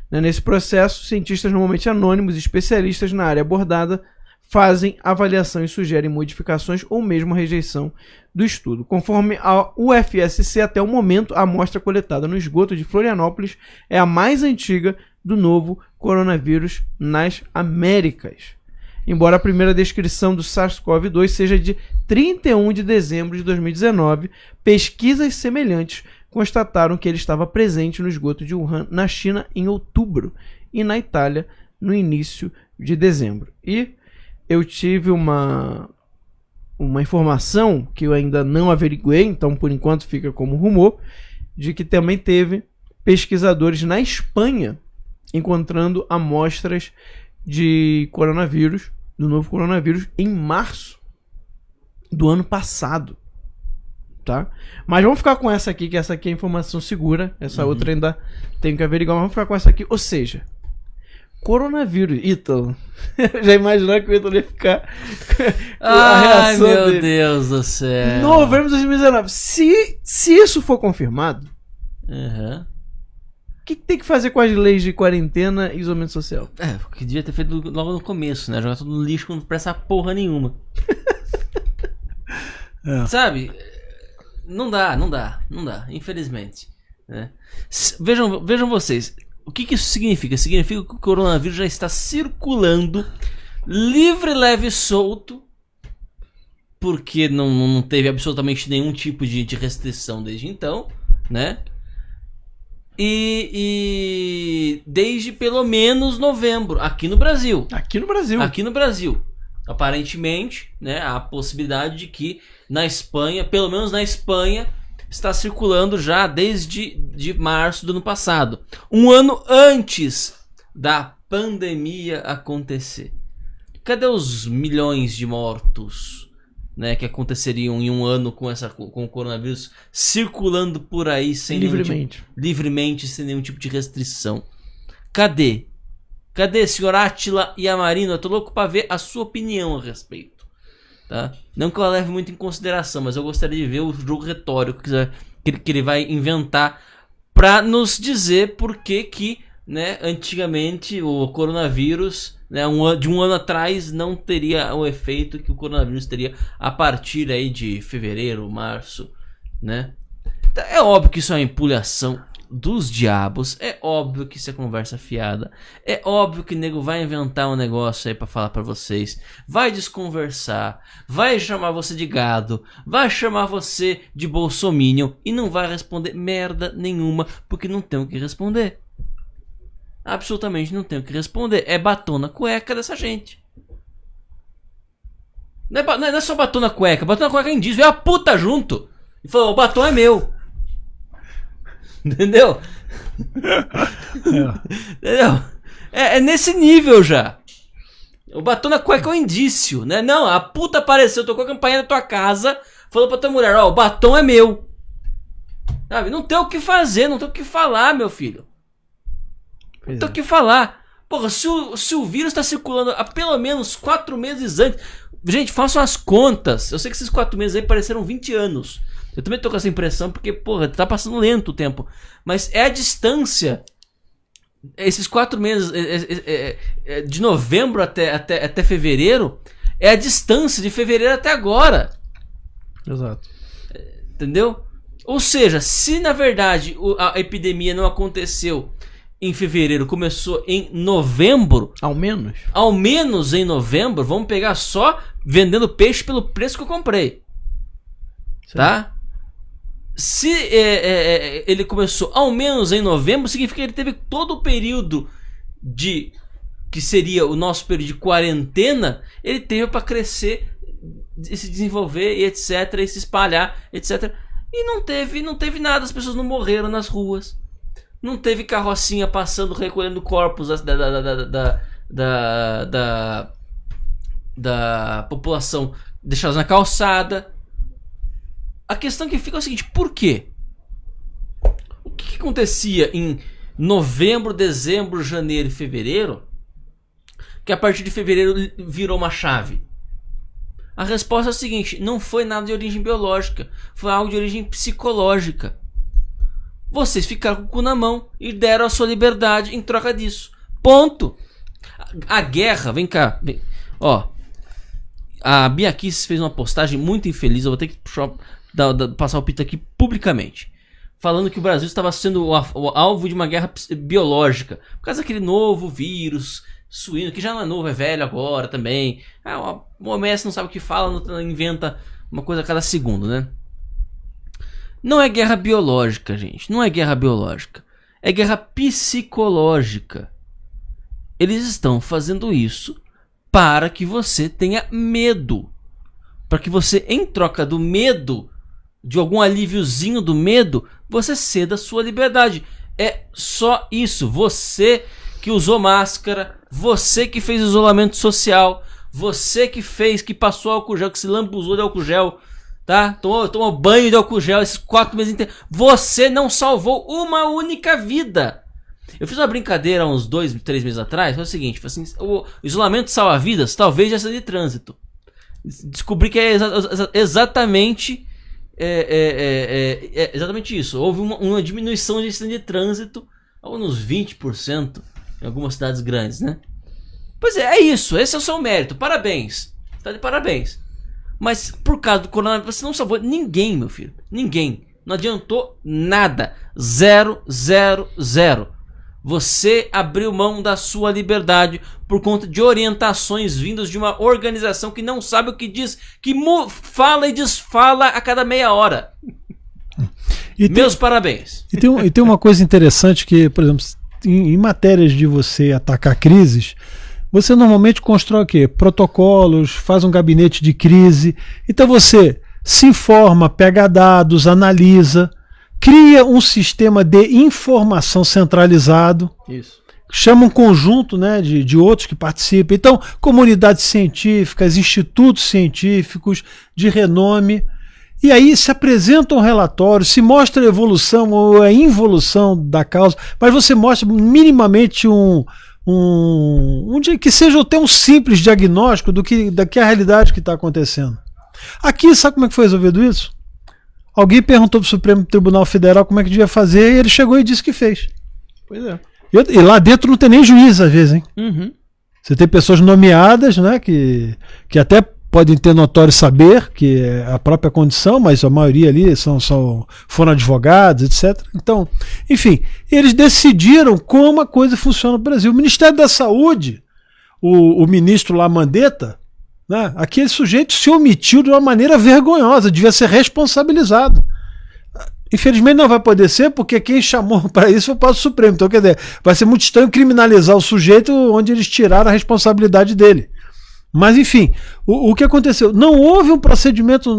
Nesse processo, cientistas normalmente anônimos e especialistas na área abordada fazem avaliação e sugerem modificações ou mesmo a rejeição do estudo. Conforme a UFSC, até o momento, a amostra coletada no esgoto de Florianópolis é a mais antiga do novo coronavírus nas Américas. Embora a primeira descrição do SARS-CoV-2 seja de 31 de dezembro de 2019, pesquisas semelhantes constataram que ele estava presente no esgoto de Wuhan, na China, em outubro, e na Itália, no início de dezembro. E eu tive uma informação que eu ainda não averiguei, então por enquanto fica como rumor, de que também teve pesquisadores na Espanha encontrando amostras de coronavírus, do novo coronavírus, em março do ano passado. Tá? Mas vamos ficar com essa aqui, que essa aqui é informação segura. Essa outra ainda tem que averiguar. Vamos ficar com essa aqui. Ou seja, coronavírus. Ítalo. Já imaginou que o Ítalo ia ficar a reação meu dele. Deus do céu. Novembro de 2019. Se isso for confirmado, o que tem que fazer com as leis de quarentena e isolamento social? O que devia ter feito logo no começo, né? Jogar tudo no lixo quando não presta porra nenhuma. Sabe? Não dá, infelizmente. Né? Vejam vocês, o que isso significa? Significa que o coronavírus já está circulando livre, leve e solto, porque não teve absolutamente nenhum tipo de restrição desde então, né? E desde pelo menos novembro, aqui no Brasil. Aparentemente, né, há a possibilidade de que na Espanha, pelo menos na Espanha, está circulando já desde março do ano passado. Um ano antes da pandemia acontecer. Cadê os milhões de mortos, né, que aconteceriam em um ano com o coronavírus circulando por aí livremente, sem nenhum tipo de restrição? Cadê, senhor Átila e Amarino? Eu tô louco pra ver a sua opinião a respeito. Tá? Não que eu leve muito em consideração, mas eu gostaria de ver o jogo retórico que ele vai inventar pra nos dizer por que, né, antigamente o coronavírus, né, de um ano atrás, não teria o efeito que o coronavírus teria a partir aí de fevereiro, março, né? É óbvio que isso é uma empulhação dos diabos, é óbvio que isso é conversa fiada, é óbvio que o nego vai inventar um negócio aí pra falar pra vocês, vai desconversar, vai chamar você de gado, vai chamar você de bolsominion e não vai responder merda nenhuma, porque não tem o que responder. Absolutamente não tem o que responder. É batom na cueca dessa gente. Não é só batom na cueca é indício, veio a puta junto e falou: o batom é meu. Entendeu? Entendeu? É nesse nível já. O batom na cueca é um indício, né? Não, a puta apareceu, tocou a campainha na tua casa, falou pra tua mulher: ó, o batom é meu. Sabe? Não tem o que fazer, não tem o que falar, meu filho. Não tem o que falar. Porra, se o vírus tá circulando há pelo menos 4 meses antes. Gente, façam as contas. Eu sei que esses 4 meses aí pareceram 20 anos. Eu também tô com essa impressão porque, porra, tá passando lento o tempo. Mas é a distância. Esses 4 meses, de novembro até fevereiro, é a distância de fevereiro até agora. Exato. Entendeu? Ou seja, se na verdade a epidemia não aconteceu em fevereiro, começou em novembro. Ao menos em novembro, vamos pegar só vendendo peixe pelo preço que eu comprei. Sim. Tá? Se ele começou ao menos em novembro, significa que ele teve todo o período que seria o nosso período de quarentena, ele teve para crescer se desenvolver e etc, e se espalhar, etc. E não teve nada, as pessoas não morreram nas ruas. Não teve carrocinha passando, recolhendo corpos da população deixados na calçada. A questão que fica é o seguinte, por quê? O que acontecia em novembro, dezembro, janeiro e fevereiro, que a partir de fevereiro virou uma chave? A resposta é a seguinte, não foi nada de origem biológica, foi algo de origem psicológica. Vocês ficaram com o cu na mão e deram a sua liberdade em troca disso. Ponto. A guerra, vem cá, vem. Ó, a Bia Kicis fez uma postagem muito infeliz, eu vou ter que passar o pito aqui publicamente, falando que o Brasil estava sendo o alvo de uma guerra biológica, por causa daquele novo vírus suíno, que já não é novo, é velho agora também. O OMS não sabe o que fala, inventa uma coisa a cada segundo, né? Não é guerra biológica, gente. Não é guerra biológica. É guerra psicológica. Eles estão fazendo isso para que você tenha medo. Para que você, em troca do medo, de algum alíviozinho do medo, você ceda a sua liberdade. É só isso. Você que usou máscara, você que fez isolamento social, você que passou álcool gel, que se lambuzou de álcool gel, tá? Tomou banho de álcool gel esses 4 meses inteiros. Você não salvou uma única vida. Eu fiz uma brincadeira há uns 2, 3 meses atrás. Foi o seguinte, foi assim, o isolamento salva vidas, talvez já seja de trânsito. Descobri que é exatamente exatamente isso. Houve uma diminuição de acidente de trânsito, uns 20% em algumas cidades grandes, né? Pois é isso. Esse é o seu mérito. Parabéns. Tá de parabéns. Mas por causa do coronavírus, você não salvou ninguém, meu filho. Ninguém. Não adiantou nada. 0, 0, 0. Você abriu mão da sua liberdade por conta de orientações vindas de uma organização que não sabe o que diz, que fala e desfala a cada meia hora. Meus parabéns. E tem uma coisa interessante que, por exemplo, em matérias de você atacar crises, você normalmente constrói o quê? Protocolos, faz um gabinete de crise. Então você se informa, pega dados, analisa, cria um sistema de informação centralizado. Isso. Chama um conjunto, né, de outros que participam. Então, comunidades científicas, institutos científicos de renome. E aí se apresenta um relatório, se mostra a evolução ou a involução da causa, mas você mostra minimamente que seja até um simples diagnóstico da que a realidade que está acontecendo. Aqui, sabe como é que foi resolvido isso? Alguém perguntou para o Supremo Tribunal Federal como é que devia fazer e ele chegou e disse que fez. Pois é. E lá dentro não tem nem juiz às vezes, hein? Uhum. Você tem pessoas nomeadas, né, que até podem ter notório saber, que é a própria condição, mas a maioria ali foram advogados, etc. Então, enfim, eles decidiram como a coisa funciona no Brasil. O Ministério da Saúde, o ministro lá, Mandetta, né, aquele sujeito se omitiu de uma maneira vergonhosa, devia ser responsabilizado. Infelizmente não vai poder ser, porque quem chamou para isso foi o próprio Supremo. Então, quer dizer, vai ser muito estranho criminalizar o sujeito onde eles tiraram a responsabilidade dele. Mas, enfim, o que aconteceu? Não houve um procedimento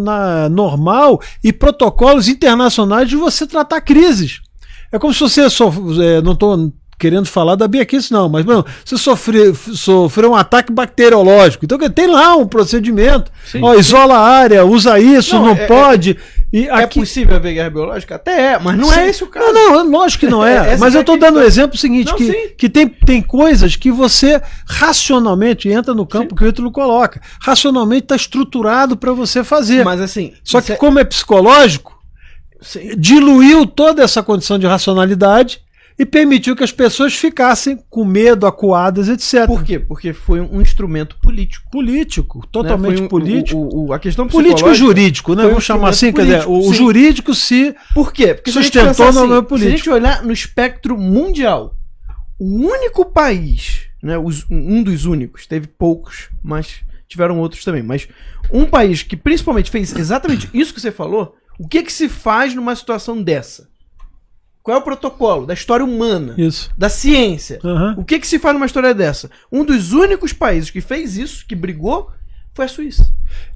normal e protocolos internacionais de você tratar crises. É como se você não estou querendo falar da Bia Kicis, não, mas você sofreu um ataque bacteriológico. Então tem lá um procedimento. Ó, isola a área, usa isso, não pode. É possível haver guerra biológica? Até é, mas não é esse o caso. Não, lógico que não é. Mas eu estou dando o exemplo seguinte, que tem coisas que você racionalmente entra no campo que o Ítalo coloca. Racionalmente está estruturado para você fazer. Mas assim... Só que como é psicológico, diluiu toda essa condição de racionalidade e permitiu que as pessoas ficassem com medo, acuadas, etc. Por quê? Porque foi um instrumento político. Político, totalmente político. A questão político e jurídico, né? Vamos chamar assim, quer dizer, o jurídico se Por quê? Porque sustentou no meio político. Se a gente olhar no espectro mundial, o único país, né, um dos únicos, teve poucos, mas tiveram outros também, mas um país que principalmente fez exatamente isso que você falou, o que se faz numa situação dessa? Qual é o protocolo da história humana, da ciência? O que se faz numa história dessa? Um dos únicos países que fez isso, que brigou, foi a Suíça.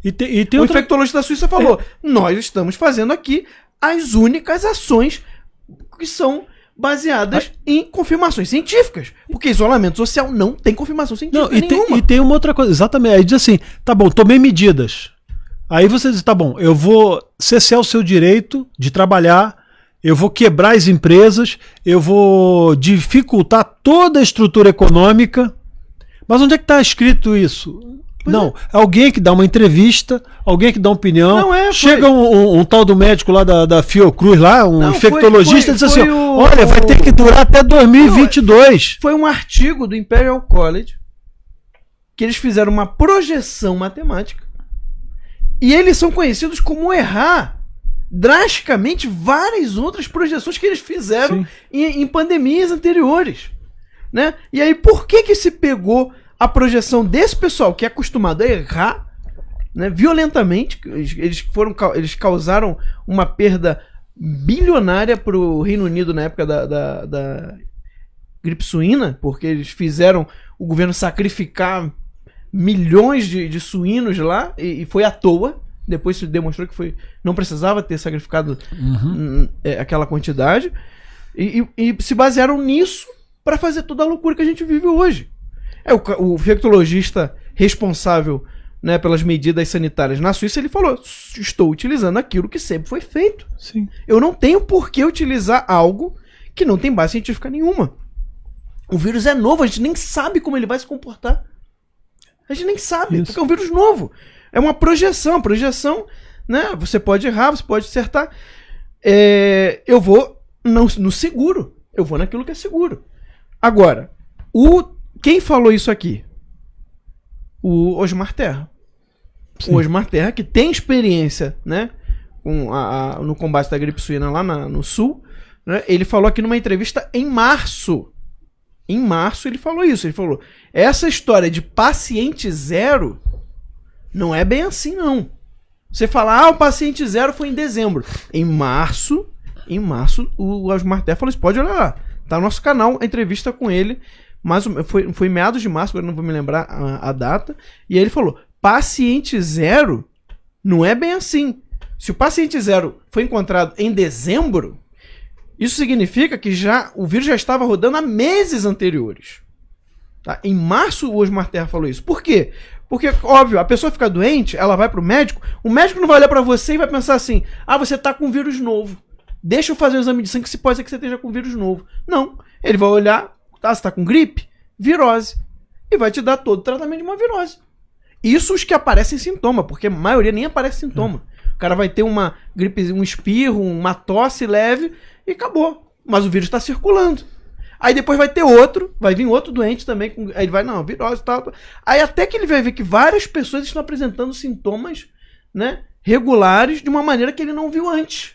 E tem O outra... infectologista da Suíça falou, nós estamos fazendo aqui as únicas ações que são baseadas em confirmações científicas. Porque isolamento social não tem confirmação científica nenhuma. E tem uma outra coisa, exatamente. Aí diz assim, tá bom, tomei medidas. Aí você diz, tá bom, eu vou cessar o seu direito de trabalhar, eu vou quebrar as empresas, eu vou dificultar toda a estrutura econômica. Mas onde é que está escrito isso? Não, alguém que dá uma entrevista, alguém que dá uma opinião, chega um tal do médico lá da Fiocruz, lá, infectologista, e diz assim, olha, vai ter que durar até 2022. Foi um artigo do Imperial College que eles fizeram uma projeção matemática e eles são conhecidos como errar drasticamente várias outras projeções que eles fizeram em pandemias anteriores, né? E aí por que se pegou a projeção desse pessoal que é acostumado a errar, né, violentamente? Eles causaram uma perda bilionária para o Reino Unido na época da gripe suína, porque eles fizeram o governo sacrificar milhões de suínos lá e foi à toa. Depois se demonstrou que não precisava ter sacrificado aquela quantidade e se basearam nisso para fazer toda a loucura que a gente vive hoje. O infectologista responsável, né, pelas medidas sanitárias na Suíça, ele falou, estou utilizando aquilo que sempre foi feito. Sim. Eu não tenho por que utilizar algo que não tem base científica nenhuma. O vírus é novo, a gente nem sabe como ele vai se comportar. A gente nem sabe, porque é um vírus novo. É uma projeção, né? Você pode errar, você pode acertar. Eu vou no seguro, eu vou naquilo que é seguro. Agora, quem falou isso aqui? O Osmar Terra. Sim. O Osmar Terra, que tem experiência, né, no combate da gripe suína lá no sul, né, ele falou aqui numa entrevista em março. Em março ele falou isso. Ele falou, essa história de paciente zero não é bem assim, não. Você fala, o paciente zero foi em dezembro. Em março, o Osmar Terra falou isso. Pode olhar lá. Tá no nosso canal, a entrevista com ele. Mas foi meados de março, agora não vou me lembrar a data. E aí ele falou, paciente zero não é bem assim. Se o paciente zero foi encontrado em dezembro, isso significa que o vírus já estava rodando há meses anteriores. Tá? Em março o Osmar Terra falou isso. Por quê? Porque, óbvio, a pessoa fica doente, ela vai pro médico, o médico não vai olhar para você e vai pensar assim, você tá com vírus novo. Deixa eu fazer o exame de sangue, se pode ser que você esteja com vírus novo. Não, ele vai olhar, você tá com gripe? Virose. E vai te dar todo o tratamento de uma virose. Isso os que aparecem sintoma, porque a maioria nem aparece sintoma. O cara vai ter uma gripe, um espirro, uma tosse leve e acabou. Mas o vírus está circulando. Aí depois vai vir outro doente também, aí ele vai, virose e tal. Aí até que ele vai ver que várias pessoas estão apresentando sintomas, né, regulares de uma maneira que ele não viu antes.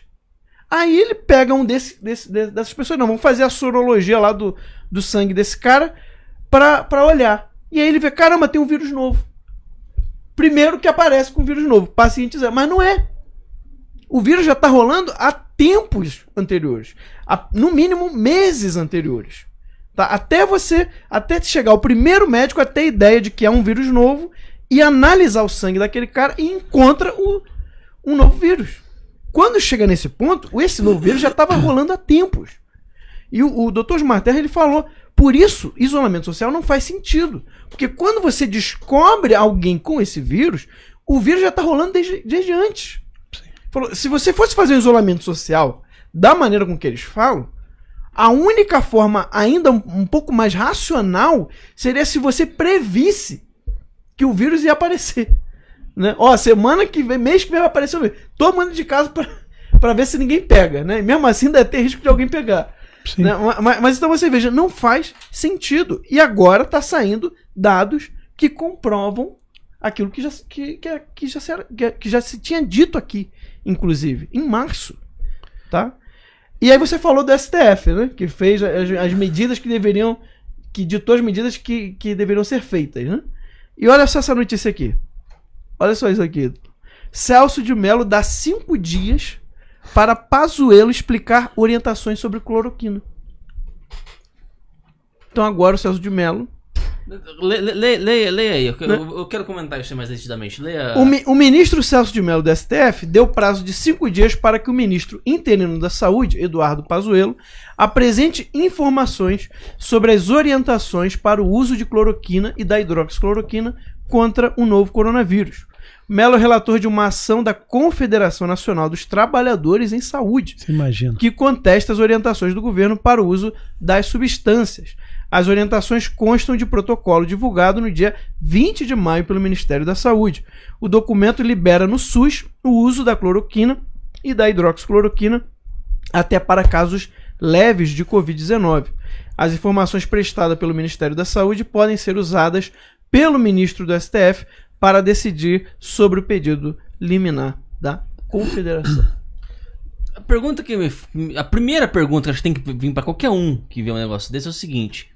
Aí ele pega dessas pessoas, vamos fazer a sorologia lá do sangue desse cara pra olhar. E aí ele vê, caramba, tem um vírus novo. Primeiro que aparece com vírus novo, paciente zero. Mas não é. O vírus já está rolando há tempos anteriores. No mínimo, meses anteriores. Tá? Até chegar o primeiro médico a ter a ideia de que é um vírus novo e analisar o sangue daquele cara e encontra um novo vírus. Quando chega nesse ponto, esse novo vírus já estava rolando há tempos. E o Dr. Osmar Terra, ele falou, por isso, isolamento social não faz sentido. Porque quando você descobre alguém com esse vírus, o vírus já está rolando desde antes. Falou, se você fosse fazer um isolamento social da maneira com que eles falam, a única forma ainda um pouco mais racional seria se você previsse que o vírus ia aparecer. Né? Semana que vem, mês que vem vai aparecer o vírus. Todo mundo de casa para ver se ninguém pega. Né? E mesmo assim ainda tem risco de alguém pegar. Né? Mas então você veja, não faz sentido. E agora está saindo dados que comprovam aquilo que já se tinha dito aqui, inclusive, em março. Tá? E aí você falou do STF, né? Que fez as medidas que ditou as medidas que deveriam ser feitas. Né? E olha só essa notícia aqui. Olha só isso aqui. Celso de Mello dá 5 dias para Pazuello explicar orientações sobre cloroquina. Então agora o Celso de Mello Leia aí, eu quero comentar isso mais nitidamente. Leia. O ministro Celso de Mello do STF deu prazo de 5 dias para que o ministro interino da Saúde, Eduardo Pazuello, apresente informações sobre as orientações para o uso de cloroquina e da hidroxicloroquina contra o novo coronavírus. Mello é relator de uma ação da Confederação Nacional dos Trabalhadores em Saúde, que contesta as orientações do governo para o uso das substâncias. As orientações constam de protocolo divulgado no dia 20 de maio pelo Ministério da Saúde. O documento libera no SUS o uso da cloroquina e da hidroxicloroquina até para casos leves de Covid-19. As informações prestadas pelo Ministério da Saúde podem ser usadas pelo ministro do STF para decidir sobre o pedido liminar da Confederação. A primeira pergunta que acho que tem que vir para qualquer um que vê um negócio desse é o seguinte: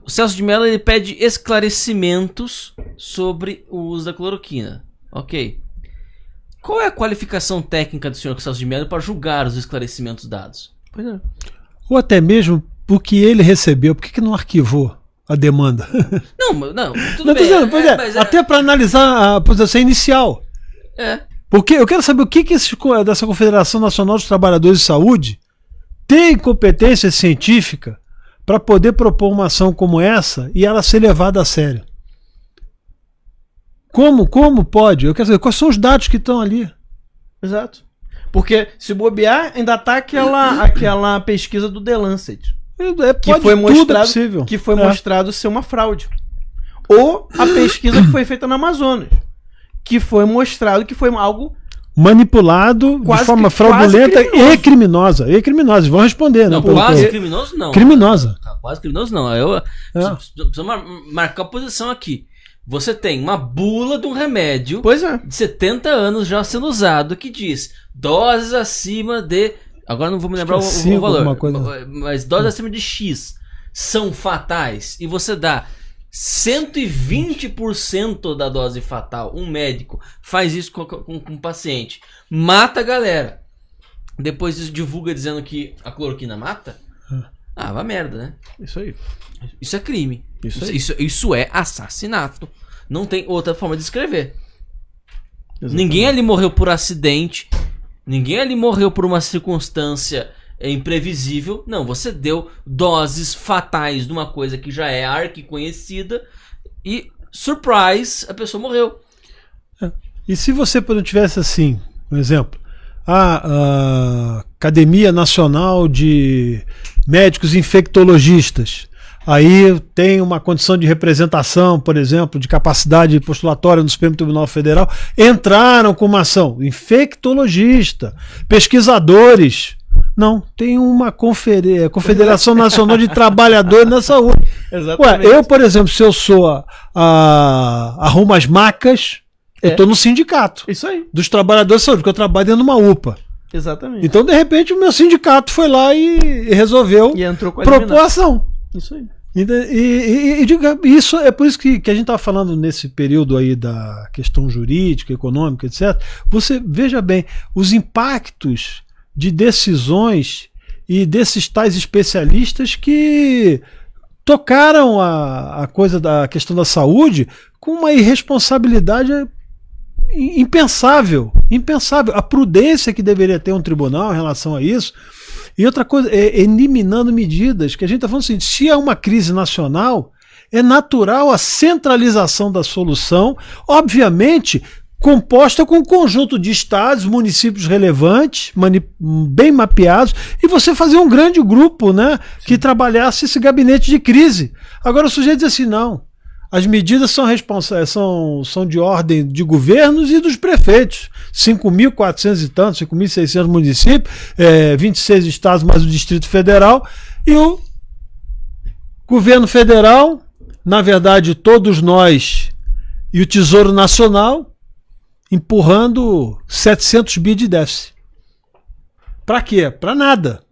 o Celso de Mello ele pede esclarecimentos sobre o uso da cloroquina. Ok. Qual é a qualificação técnica do senhor Celso de Mello para julgar os esclarecimentos dados? Pois é. Ou até mesmo o que ele recebeu, por que não arquivou a demanda? Não, tudo bem. Dizendo, até para analisar a posição inicial. Porque eu quero saber o que dessa Confederação Nacional dos Trabalhadores de Saúde tem competência científica para poder propor uma ação como essa e ela ser levada a sério. Como pode? Eu quero saber quais são os dados que estão ali. Exato. Porque se bobear, ainda tá aquela pesquisa do The Lancet. Que foi mostrado ser uma fraude. Ou a pesquisa que foi feita no Amazonas, que foi mostrado que foi algo manipulado de forma fraudulenta e criminosa. Vão responder, não? Quase criminoso não. Criminosa. Quase criminoso não. Preciso marcar a posição aqui. Você tem uma bula de um remédio de 70 anos já sendo usado que diz doses acima de... Agora não vou me lembrar o valor, mas doses acima de X são fatais e você dá 120% da dose fatal. Um médico faz isso com um paciente, mata a galera, depois isso divulga dizendo que a cloroquina mata. Vá merda, né? Isso aí. Isso é crime. Isso é assassinato. Não tem outra forma de escrever. Exatamente. Ninguém ali morreu por acidente. Ninguém ali morreu por uma circunstância imprevisível. Não, você deu doses fatais de uma coisa que já é arquiconhecida e, surprise, a pessoa morreu. E se você não tivesse assim, por exemplo, a Academia Nacional de Médicos Infectologistas, aí tem uma condição de representação, por exemplo, de capacidade postulatória no Supremo Tribunal Federal, entraram com uma ação, infectologista, pesquisadores. Não, tem uma Confederação Nacional de Trabalhadores da Saúde. Exatamente. Eu, por exemplo, se eu sou arrumo as macas, eu estou no sindicato. Isso aí. Dos trabalhadores de saúde, porque eu trabalho dentro de uma UPA. Exatamente. Então, de repente, o meu sindicato foi lá e resolveu propor ação. Isso aí. E isso é por isso que a gente estava falando nesse período aí da questão jurídica, econômica, etc. Você veja bem, os impactos de decisões e desses tais especialistas que tocaram a coisa da questão da saúde com uma irresponsabilidade impensável. A prudência que deveria ter um tribunal em relação a isso. E outra coisa, eliminando medidas, que a gente está falando assim, se é uma crise nacional, é natural a centralização da solução, obviamente composta com um conjunto de estados, municípios relevantes, bem mapeados, e você fazer um grande grupo, né, que trabalhasse esse gabinete de crise. Agora o sujeito diz assim, não, as medidas são de ordem de governos e dos prefeitos. 5.400 e tantos, 5.600 municípios, 26 estados mais o Distrito Federal. E o governo federal, na verdade, todos nós e o Tesouro Nacional, empurrando 700 bi de déficit. Para quê? Para nada.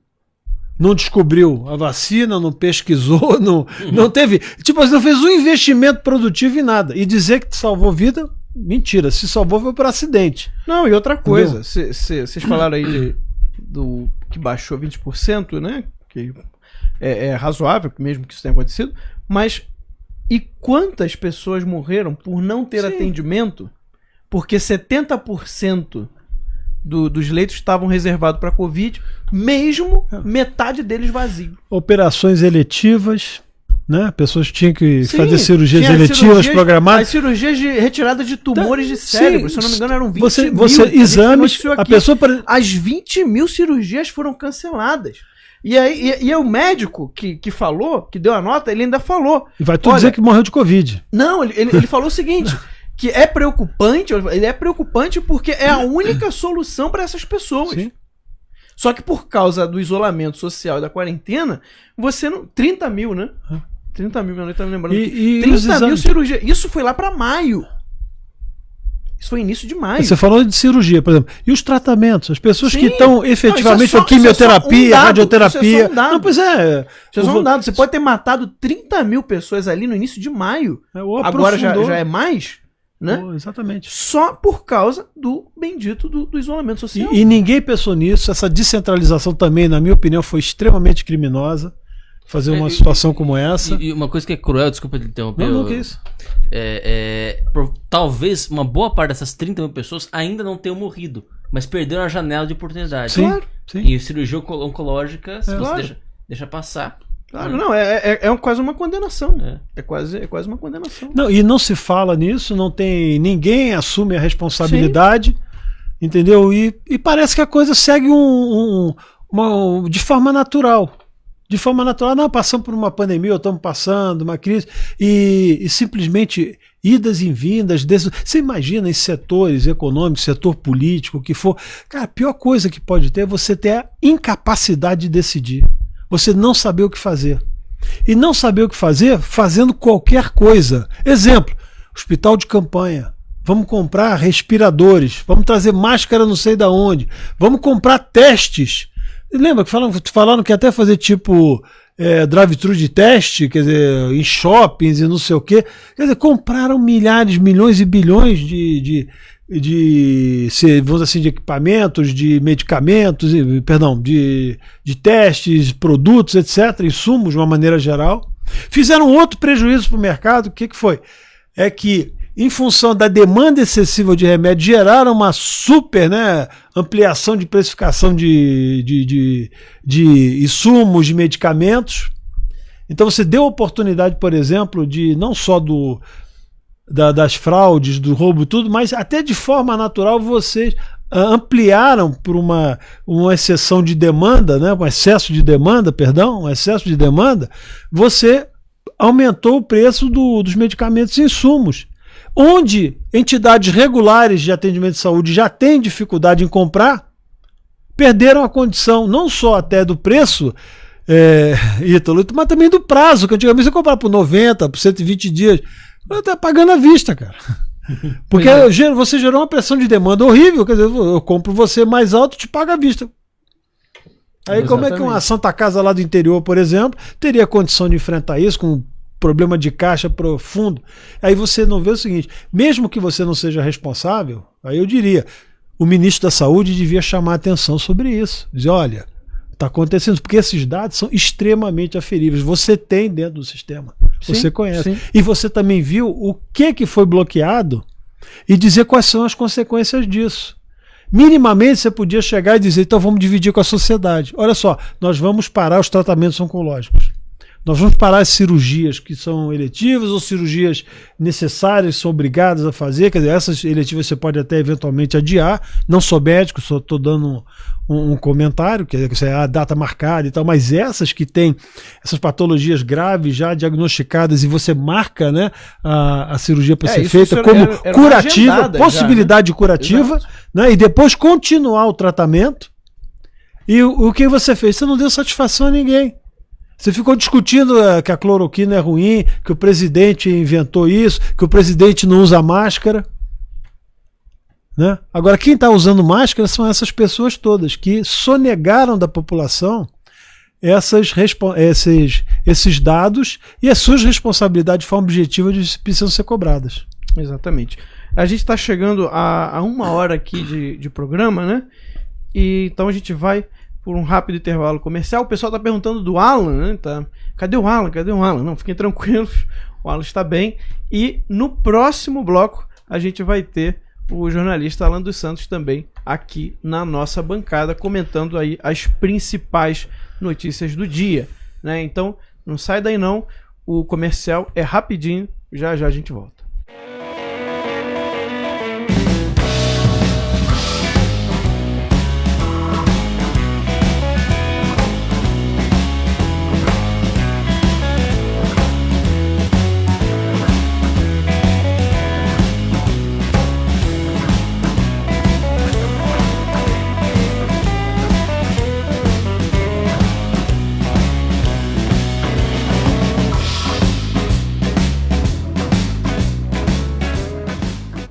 Não descobriu a vacina, não pesquisou, não teve... Tipo, não fez um investimento produtivo em nada. E dizer que salvou vida, mentira. Se salvou foi por acidente. Não, e outra coisa. Vocês falaram aí do que baixou 20%, né? Que é razoável, mesmo que isso tenha acontecido. Mas E quantas pessoas morreram por não ter atendimento? Porque 70% dos leitos estavam reservados para Covid, mesmo metade deles vazio. Operações eletivas, né? Pessoas tinham que Sim, fazer cirurgias tinha eletivas programadas. As cirurgias de retirada de tumores de cérebro, se eu não me engano, eram 20 mil. Exames, a pessoa... As 20 mil cirurgias foram canceladas. E aí o médico que falou, que deu a nota, ele ainda falou. E vai tudo dizer que morreu de Covid. Não, ele falou o seguinte, que é preocupante, ele é preocupante porque é a única solução para essas pessoas. Sim. Só que por causa do isolamento social e da quarentena, você não... 30 mil, né? 30 mil, eu não estou me lembrando. 30 mil cirurgias. Isso foi lá para maio. Isso foi início de maio. Você falou de cirurgia, por exemplo. E os tratamentos? As pessoas que estão efetivamente com quimioterapia, radioterapia. Não, pois é. Isso é só um dado. Você pode ter matado 30 mil pessoas ali no início de maio. Agora já é mais, né? Exatamente. Só por causa do bendito do isolamento social. E ninguém pensou nisso. Essa descentralização também, na minha opinião, foi extremamente criminosa. Fazer uma situação como essa. E uma coisa que é cruel, desculpa te interromper. Não, que é isso. Talvez uma boa parte dessas 30 mil pessoas ainda não tenham morrido, mas perderam a janela de oportunidade. Sim, claro. Sim. E cirurgia oncológica, se você deixa passar. Claro, não, é quase uma condenação. É quase uma condenação. Não, e não se fala nisso, não tem. Ninguém assume a responsabilidade, entendeu? E parece que a coisa segue de forma natural. De forma natural, não, passamos por uma pandemia, ou estamos passando, uma crise, e simplesmente idas e vindas. Você imagina em setores econômicos, setor político, o que for. Cara, a pior coisa que pode ter é você ter a incapacidade de decidir. Você não saber o que fazer. E não saber o que fazer fazendo qualquer coisa. Exemplo, hospital de campanha. Vamos comprar respiradores, vamos trazer máscara não sei da onde, vamos comprar testes. Lembra que falaram que até fazer tipo drive-thru de teste, quer dizer, em shoppings e não sei o quê. Quer dizer, compraram milhares, milhões e bilhões de vamos assim, de equipamentos, de medicamentos, de testes, produtos, etc., insumos de uma maneira geral. Fizeram outro prejuízo para o mercado. O que foi? É que, em função da demanda excessiva de remédio, geraram uma super ampliação de precificação de insumos, de medicamentos. Então você deu oportunidade, por exemplo, de não só das fraudes, do roubo, tudo, mas até de forma natural vocês ampliaram por uma exceção de demanda, um excesso de demanda, você aumentou o preço dos medicamentos e insumos. Onde entidades regulares de atendimento de saúde já têm dificuldade em comprar, perderam a condição não só até do preço, Ítalo, mas também do prazo, que antigamente você comprava por 90, por 120 dias. Está pagando à vista, cara. Porque você gerou uma pressão de demanda horrível, quer dizer, eu compro você mais alto e te pago à vista. Aí como é que uma Santa Casa lá do interior, por exemplo, teria condição de enfrentar isso com problema de caixa profundo? Aí você não vê o seguinte, mesmo que você não seja responsável, aí eu diria, o ministro da Saúde devia chamar a atenção sobre isso. Dizer, olha, está acontecendo, porque esses dados são extremamente aferíveis. Você tem dentro do sistema, você conhece. Sim. E você também viu o que foi bloqueado e dizer quais são as consequências disso. Minimamente você podia chegar e dizer, então vamos dividir com a sociedade. Olha só, nós vamos parar os tratamentos oncológicos. Nós vamos parar as cirurgias que são eletivas ou cirurgias necessárias, são obrigadas a fazer. Quer dizer, essas eletivas você pode até eventualmente adiar. Não sou médico, só estou dando um comentário, quer dizer, que isso é a data marcada e tal, mas essas que têm essas patologias graves já diagnosticadas e você marca a cirurgia para ser feita como curativa, possibilidade já, curativa, e depois continuar o tratamento. E o que você fez? Você não deu satisfação a ninguém. Você ficou discutindo que a cloroquina é ruim, que o presidente inventou isso, que o presidente não usa máscara. Agora, quem está usando máscara são essas pessoas todas que sonegaram da população esses dados e as suas responsabilidades de forma objetiva precisam ser cobradas. Exatamente. A gente está chegando a 1 hora aqui de programa, E então a gente vai por um rápido intervalo comercial. O pessoal tá perguntando do Alan, Cadê o Alan? Não, fiquem tranquilos. o Alan está bem. E no próximo bloco a gente vai ter o jornalista Alan dos Santos também aqui na nossa bancada, comentando aí as principais notícias do dia, né? Então, não sai daí não, o comercial é rapidinho, já já a gente volta.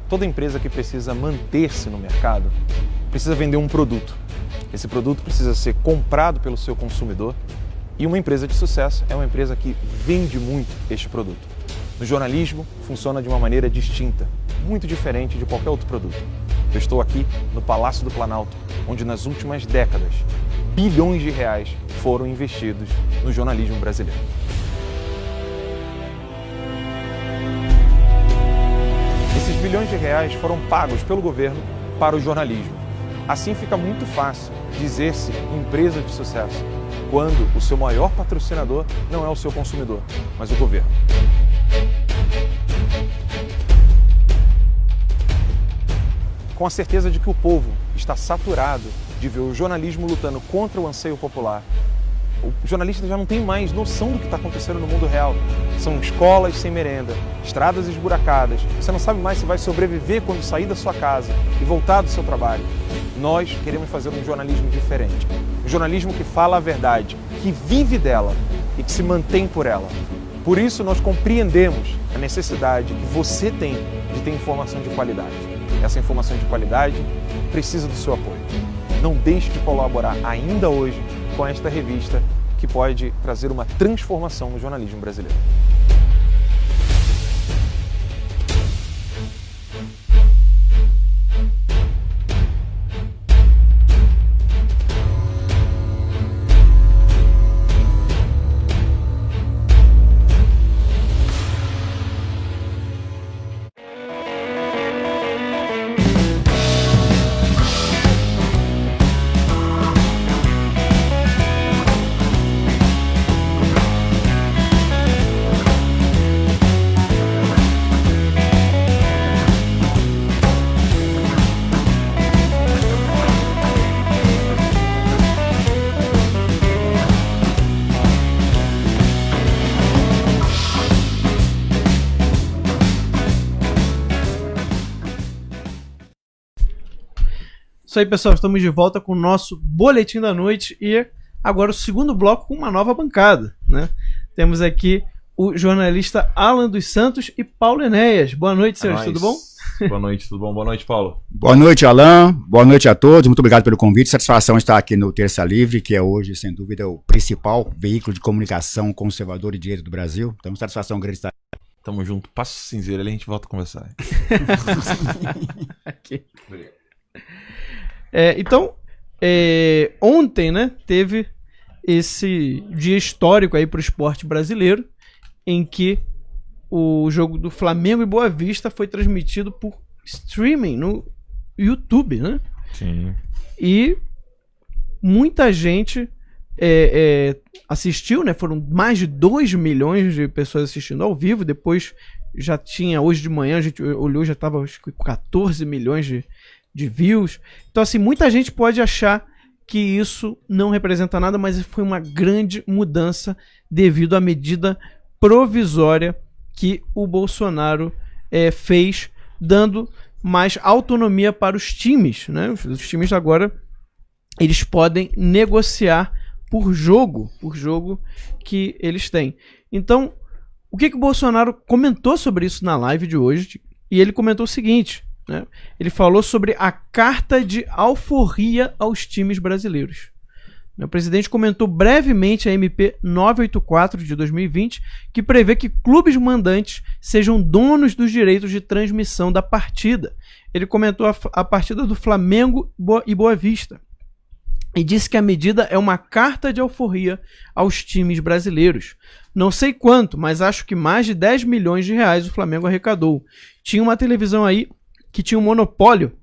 Toda empresa que precisa manter-se no mercado precisa vender um produto. Esse produto precisa ser comprado pelo seu consumidor e uma empresa de sucesso é uma empresa que vende muito este produto. No jornalismo, funciona de uma maneira distinta, muito diferente de qualquer outro produto. Eu estou aqui no Palácio do Planalto, onde nas últimas décadas, bilhões de reais foram investidos no jornalismo brasileiro. Esses bilhões de reais foram pagos pelo governo para o jornalismo. Assim fica muito fácil dizer-se empresa de sucesso, quando o seu maior patrocinador não é o seu consumidor, mas o governo. Com a certeza de que o povo está saturado de ver o jornalismo lutando contra o anseio popular, o jornalista já não tem mais noção do que está acontecendo no mundo real. São escolas sem merenda, estradas esburacadas, você não sabe mais se vai sobreviver quando sair da sua casa e voltar do seu trabalho. Nós queremos fazer um jornalismo diferente, um jornalismo que fala a verdade, que vive dela e que se mantém por ela. Por isso nós compreendemos a necessidade que você tem de ter informação de qualidade. Essa informação de qualidade precisa do seu apoio. Não deixe de colaborar ainda hoje com esta revista que pode trazer uma transformação no jornalismo brasileiro. Isso aí, pessoal, estamos de volta com o nosso Boletim da Noite e agora o segundo bloco com uma nova bancada, né? Temos aqui o jornalista Alan dos Santos e Paulo Enéas. Boa noite, senhores, tudo bom? Boa noite, tudo bom? Boa noite, Paulo. Boa noite, Alan. Boa noite a todos. Muito obrigado pelo convite. Satisfação estar aqui no Terça Livre, que é hoje, sem dúvida, o principal veículo de comunicação conservador e direito do Brasil. Então, satisfação grande estar aqui. Tamo junto. Passa o cinzeiro ali, a gente volta a conversar. Aqui. Então, ontem, né, teve esse dia histórico aí pro esporte brasileiro, em que o jogo do Flamengo e Boa Vista foi transmitido por streaming no YouTube, né? Sim. E muita gente assistiu, né? Foram mais de 2 milhões de pessoas assistindo ao vivo. Depois já tinha, hoje de manhã, a gente olhou, já estava com 14 milhões de views. Então, assim, muita gente pode achar que isso não representa nada, mas foi uma grande mudança devido à medida provisória que o Bolsonaro fez, dando mais autonomia para os times, né? Os times agora, eles podem negociar por jogo que eles têm. Então, o que o Bolsonaro comentou sobre isso na live de hoje? E ele comentou o seguinte, né? Ele falou sobre a carta de alforria aos times brasileiros. O presidente comentou brevemente a MP 984 de 2020, que prevê que clubes mandantes sejam donos dos direitos de transmissão da partida. Ele comentou a partida do Flamengo e Boa Vista. e disse que a medida é uma carta de alforria aos times brasileiros. Não sei quanto, mas acho que mais de 10 milhões de reais o Flamengo arrecadou. Tinha uma televisão aí que tinha um monopólio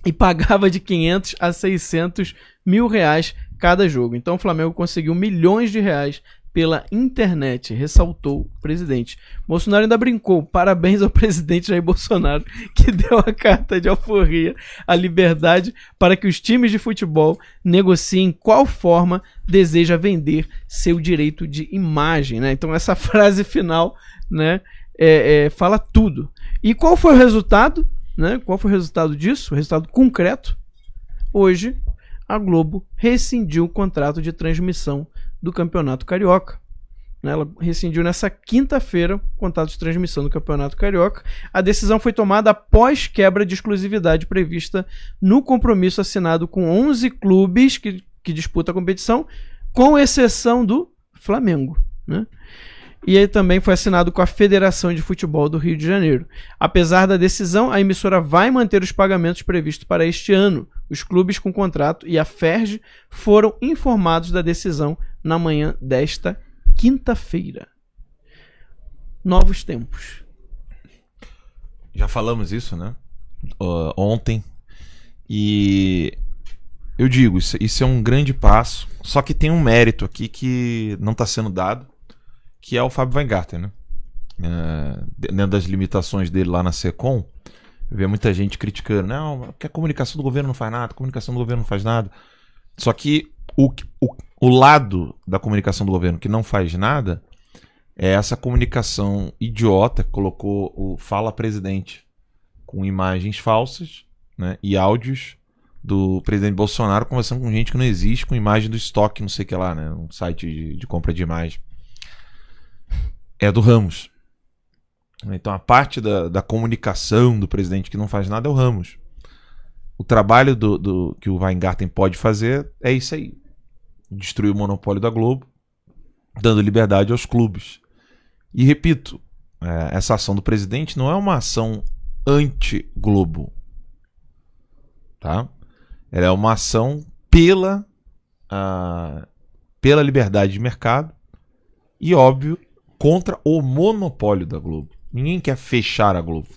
e pagava de 500 a 600 mil reais cada jogo. Então o Flamengo conseguiu milhões de reais pela internet, ressaltou o presidente. Bolsonaro ainda brincou: parabéns ao presidente Jair Bolsonaro, que deu a carta de alforria à liberdade para que os times de futebol negociem qual forma deseja vender seu direito de imagem, né? Então essa frase final, né, fala tudo. E qual foi o resultado? Né? Qual foi o resultado disso? O resultado concreto? Hoje, a Globo rescindiu o contrato de transmissão do Campeonato Carioca. Ela rescindiu nessa quinta-feira o contrato de transmissão do Campeonato Carioca. A decisão foi tomada após quebra de exclusividade prevista no compromisso assinado com 11 clubes que disputam a competição, com exceção do Flamengo, né? E aí também foi assinado com a Federação de Futebol do Rio de Janeiro. Apesar da decisão, a emissora vai manter os pagamentos previstos para este ano. Os clubes com contrato e a FERJ foram informados da decisão na manhã desta quinta-feira. Novos tempos. Já falamos isso, né? Ontem. E eu digo, isso é um grande passo. Só que tem um mérito aqui que não está sendo dado, que é o Fábio Weingarten, né? Dentro das limitações dele lá na SECOM, eu vejo muita gente criticando, não, porque a comunicação do governo não faz nada, a comunicação do governo não faz nada. Só que o lado da comunicação do governo que não faz nada é essa comunicação idiota que colocou o Fala Presidente com imagens falsas, né, e áudios do presidente Bolsonaro conversando com gente que não existe, com imagem do estoque, não sei o que lá, né, um site de compra de imagem. É do Ramos. Então a parte da comunicação do presidente que não faz nada é o Ramos. O trabalho que o Weingarten pode fazer é isso aí: destruir o monopólio da Globo, dando liberdade aos clubes. E repito, essa ação do presidente não é uma ação anti-Globo, tá? Ela é uma ação pela liberdade de mercado e, óbvio, contra o monopólio da Globo. Ninguém quer fechar a Globo.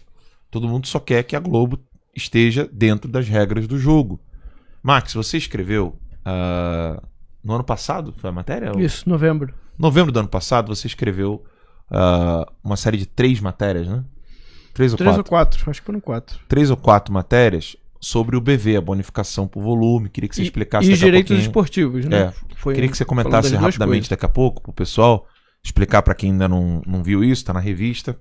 Todo mundo só quer que a Globo esteja dentro das regras do jogo. Max, você escreveu no ano passado, foi a matéria? Isso, novembro. Novembro do ano passado, você escreveu uma série de 3 matérias, né? 3 ou 4? Acho que foram 4. 3 ou 4 matérias sobre o BV, a bonificação por volume. Queria que você explicasse e os direitos esportivos, né? Queria que você comentasse rapidamente daqui a pouco pro pessoal, explicar para quem ainda não viu isso, tá na revista,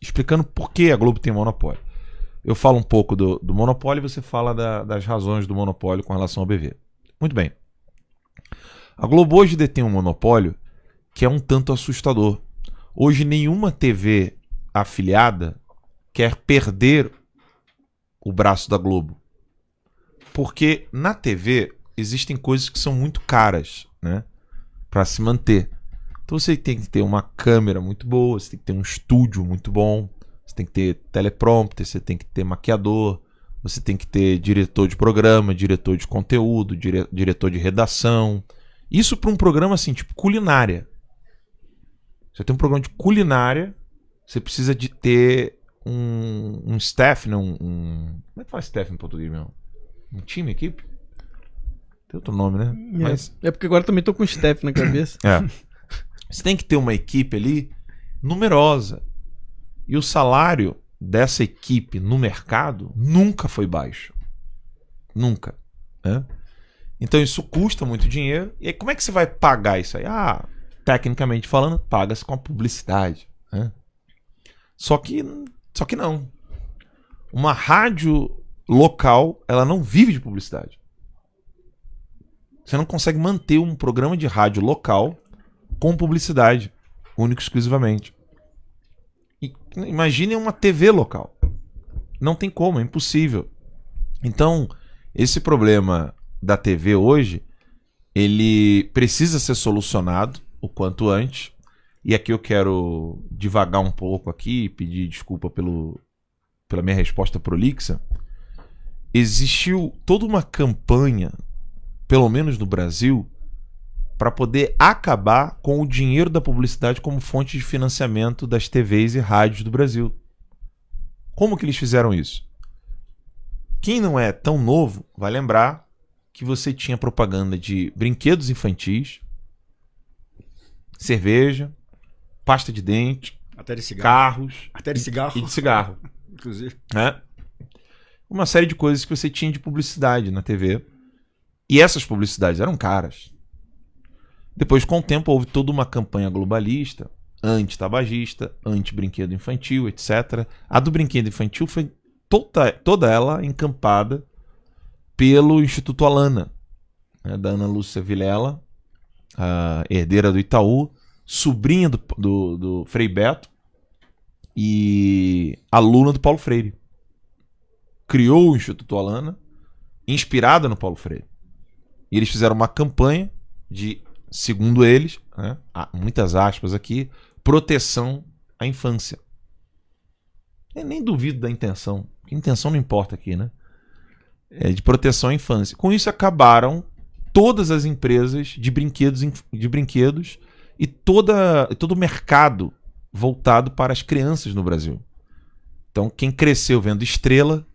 explicando por que a Globo tem monopólio. Eu falo um pouco do monopólio e você fala das razões do monopólio com relação ao BV. Muito bem. A Globo hoje detém um monopólio que é um tanto assustador. Hoje nenhuma TV afiliada quer perder o braço da Globo. Porque na TV existem coisas que são muito caras, né, para se manter. Então você tem que ter uma câmera muito boa, você tem que ter um estúdio muito bom, você tem que ter teleprompter, você tem que ter maquiador, você tem que ter diretor de programa, diretor de conteúdo, diretor de redação. Isso para um programa assim, tipo culinária. Você tem um programa de culinária, você precisa de ter um staff, não, como é que fala staff em português mesmo? Um time, equipe? Tem outro nome, né? Mas... É porque agora também tô com o staff na cabeça. Você tem que ter uma equipe ali numerosa. E o salário dessa equipe no mercado nunca foi baixo. Nunca. Né? Então isso custa muito dinheiro. E aí, como é que você vai pagar isso aí? Tecnicamente falando, paga-se com a publicidade. Né? Só que não. Uma rádio local, ela não vive de publicidade. Você não consegue manter um programa de rádio local com publicidade, único e exclusivamente. Imagine uma TV local. Não tem como, é impossível. Então, esse problema da TV hoje, ele precisa ser solucionado o quanto antes. E aqui eu quero divagar um pouco aqui e pedir desculpa pela minha resposta prolixa. Existiu toda uma campanha pelo menos no Brasil, para poder acabar com o dinheiro da publicidade como fonte de financiamento das TVs e rádios do Brasil. Como que eles fizeram isso? Quem não é tão novo vai lembrar que você tinha propaganda de brinquedos infantis, cerveja, pasta de dente, Até de cigarro. carros Até de cigarro. e de cigarro. Inclusive. Né? Uma série de coisas que você tinha de publicidade na TV. E essas publicidades eram caras. Depois, com o tempo, houve toda uma campanha globalista, anti-tabagista, anti-brinquedo infantil, etc. A do brinquedo infantil foi toda ela encampada pelo Instituto Alana, né, da Ana Lúcia Vilela, a herdeira do Itaú, sobrinha do Frei Beto e aluna do Paulo Freire. Criou o Instituto Alana, inspirada no Paulo Freire. E eles fizeram uma campanha de, segundo eles, né, muitas aspas aqui, proteção à infância. Eu nem duvido da intenção, porque a intenção não importa aqui, né? É de proteção à infância. Com isso acabaram todas as empresas de brinquedos e todo o mercado voltado para as crianças no Brasil. Então, quem cresceu vendo Estrela,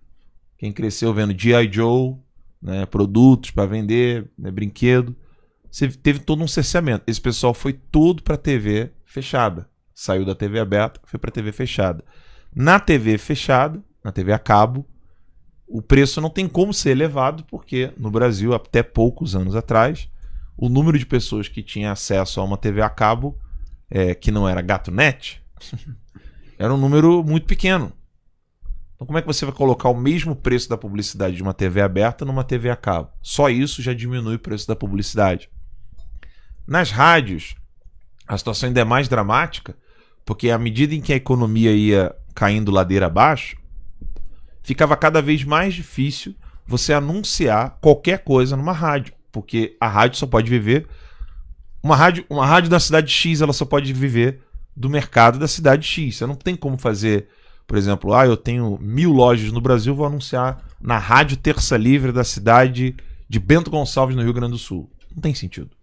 quem cresceu vendo G.I. Joe, né, produtos para vender, né, brinquedo, você teve todo um cerceamento. Esse pessoal foi todo para a TV fechada. Saiu da TV aberta, foi para a TV fechada. Na TV fechada, na TV a cabo, o preço não tem como ser elevado, porque no Brasil, até poucos anos atrás, o número de pessoas que tinha acesso a uma TV a cabo, que não era GatoNet, era um número muito pequeno. Então como é que você vai colocar o mesmo preço da publicidade de uma TV aberta numa TV a cabo? Só isso já diminui o preço da publicidade. Nas rádios, a situação ainda é mais dramática, porque à medida em que a economia ia caindo ladeira abaixo, ficava cada vez mais difícil você anunciar qualquer coisa numa rádio, porque a rádio só pode viver... Uma rádio da cidade X, ela só pode viver do mercado da cidade X. Você não tem como fazer, por exemplo, eu tenho 1000 lojas no Brasil, vou anunciar na Rádio Terça Livre da cidade de Bento Gonçalves, no Rio Grande do Sul. Não tem sentido.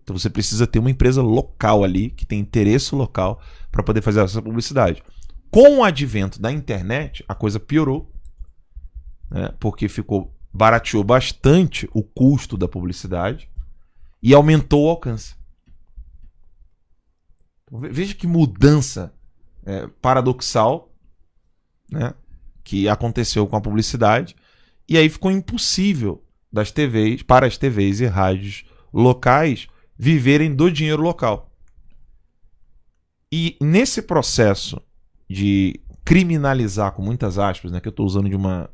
Então você precisa ter uma empresa local ali, que tem interesse local, para poder fazer essa publicidade. Com o advento da internet, a coisa piorou, né, porque barateou bastante o custo da publicidade e aumentou o alcance. Então, veja que mudança paradoxal, né, que aconteceu com a publicidade, e aí ficou impossível para as TVs e rádios locais viverem do dinheiro local. E nesse processo de criminalizar, com muitas aspas, né, que eu estou usando de uma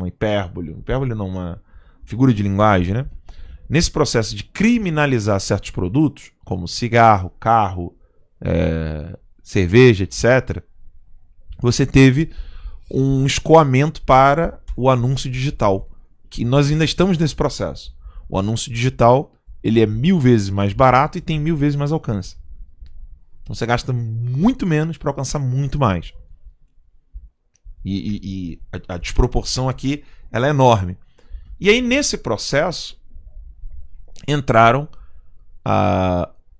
hipérbole não, uma figura de linguagem, né? Nesse processo de criminalizar certos produtos, como cigarro, carro, cerveja, etc., você teve um escoamento para o anúncio digital, que nós ainda estamos nesse processo. O anúncio digital, ele é 1000 vezes mais barato e tem 1000 vezes mais alcance. Então você gasta muito menos para alcançar muito mais. E a desproporção aqui, ela é enorme. E aí, nesse processo, entraram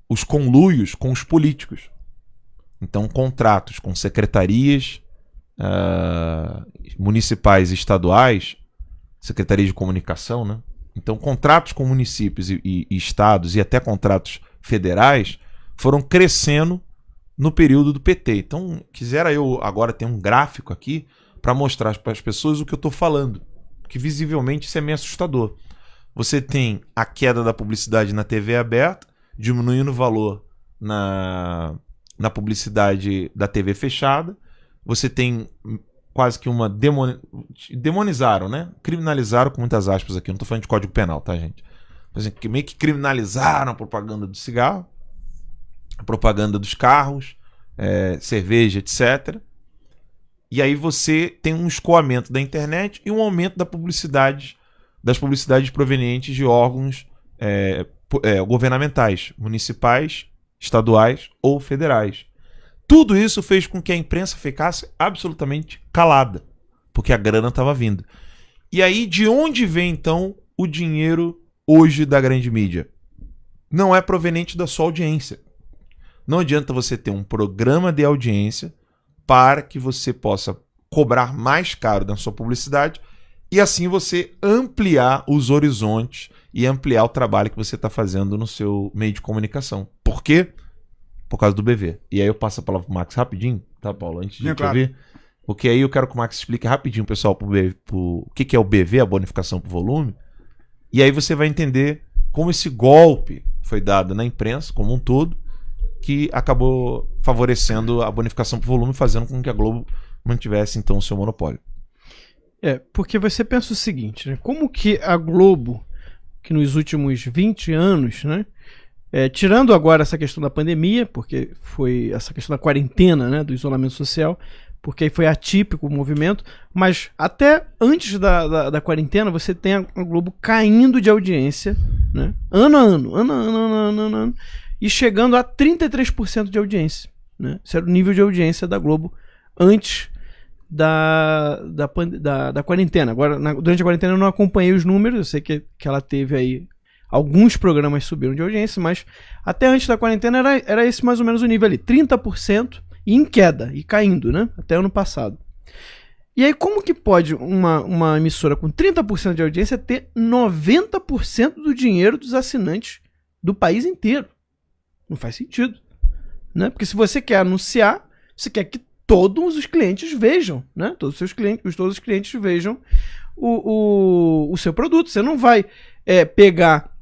os conluios com os políticos. Então, contratos com secretarias municipais e estaduais, secretaria de comunicação, né? Então, contratos com municípios e estados e até contratos federais foram crescendo no período do PT. Então, quisera eu agora ter um gráfico aqui para mostrar para as pessoas o que eu estou falando, que visivelmente isso é meio assustador. Você tem a queda da publicidade na TV aberta, diminuindo o valor na publicidade da TV fechada. Você tem quase que uma demonizaram, né? Criminalizaram, com muitas aspas aqui, não estou falando de Código Penal, tá, gente? Mas, meio que criminalizaram a propaganda do cigarro, a propaganda dos carros, cerveja, etc. E aí você tem um escoamento da internet e um aumento das publicidades provenientes de órgãos governamentais, municipais, estaduais ou federais. Tudo isso fez com que a imprensa ficasse absolutamente calada, porque a grana estava vindo. E aí, de onde vem, então, o dinheiro hoje da grande mídia? Não é proveniente da sua audiência. Não adianta você ter um programa de audiência para que você possa cobrar mais caro da sua publicidade e assim você ampliar os horizontes e ampliar o trabalho que você está fazendo no seu meio de comunicação. Por quê? Por causa do BV. E aí eu passo a palavra para o Max rapidinho, tá, Paulo? Antes de te ouvir. Porque aí eu quero que o Max explique rapidinho, pessoal, o que é o BV, a bonificação por volume. E aí você vai entender como esse golpe foi dado na imprensa como um todo, que acabou favorecendo a bonificação por volume, fazendo com que a Globo mantivesse então o seu monopólio. Porque você pensa o seguinte, né? Como que a Globo, que nos últimos 20 anos, né, tirando agora essa questão da pandemia, porque foi essa questão da quarentena, né, do isolamento social, porque aí foi atípico o movimento, mas até antes da quarentena você tem a Globo caindo de audiência, né, ano a ano, e chegando a 33% de audiência, né? Esse era o nível de audiência da Globo antes da quarentena. Agora, durante a quarentena eu não acompanhei os números, eu sei que ela teve aí, alguns programas subiram de audiência, mas até antes da quarentena era esse mais ou menos o nível ali, 30% e em queda, e caindo, né? Até ano passado. E aí como que pode uma emissora com 30% de audiência ter 90% do dinheiro dos assinantes do país inteiro? Não faz sentido, né? Porque se você quer anunciar, você quer que todos os clientes vejam, né? Todos os clientes vejam o seu produto. Você não vai pegar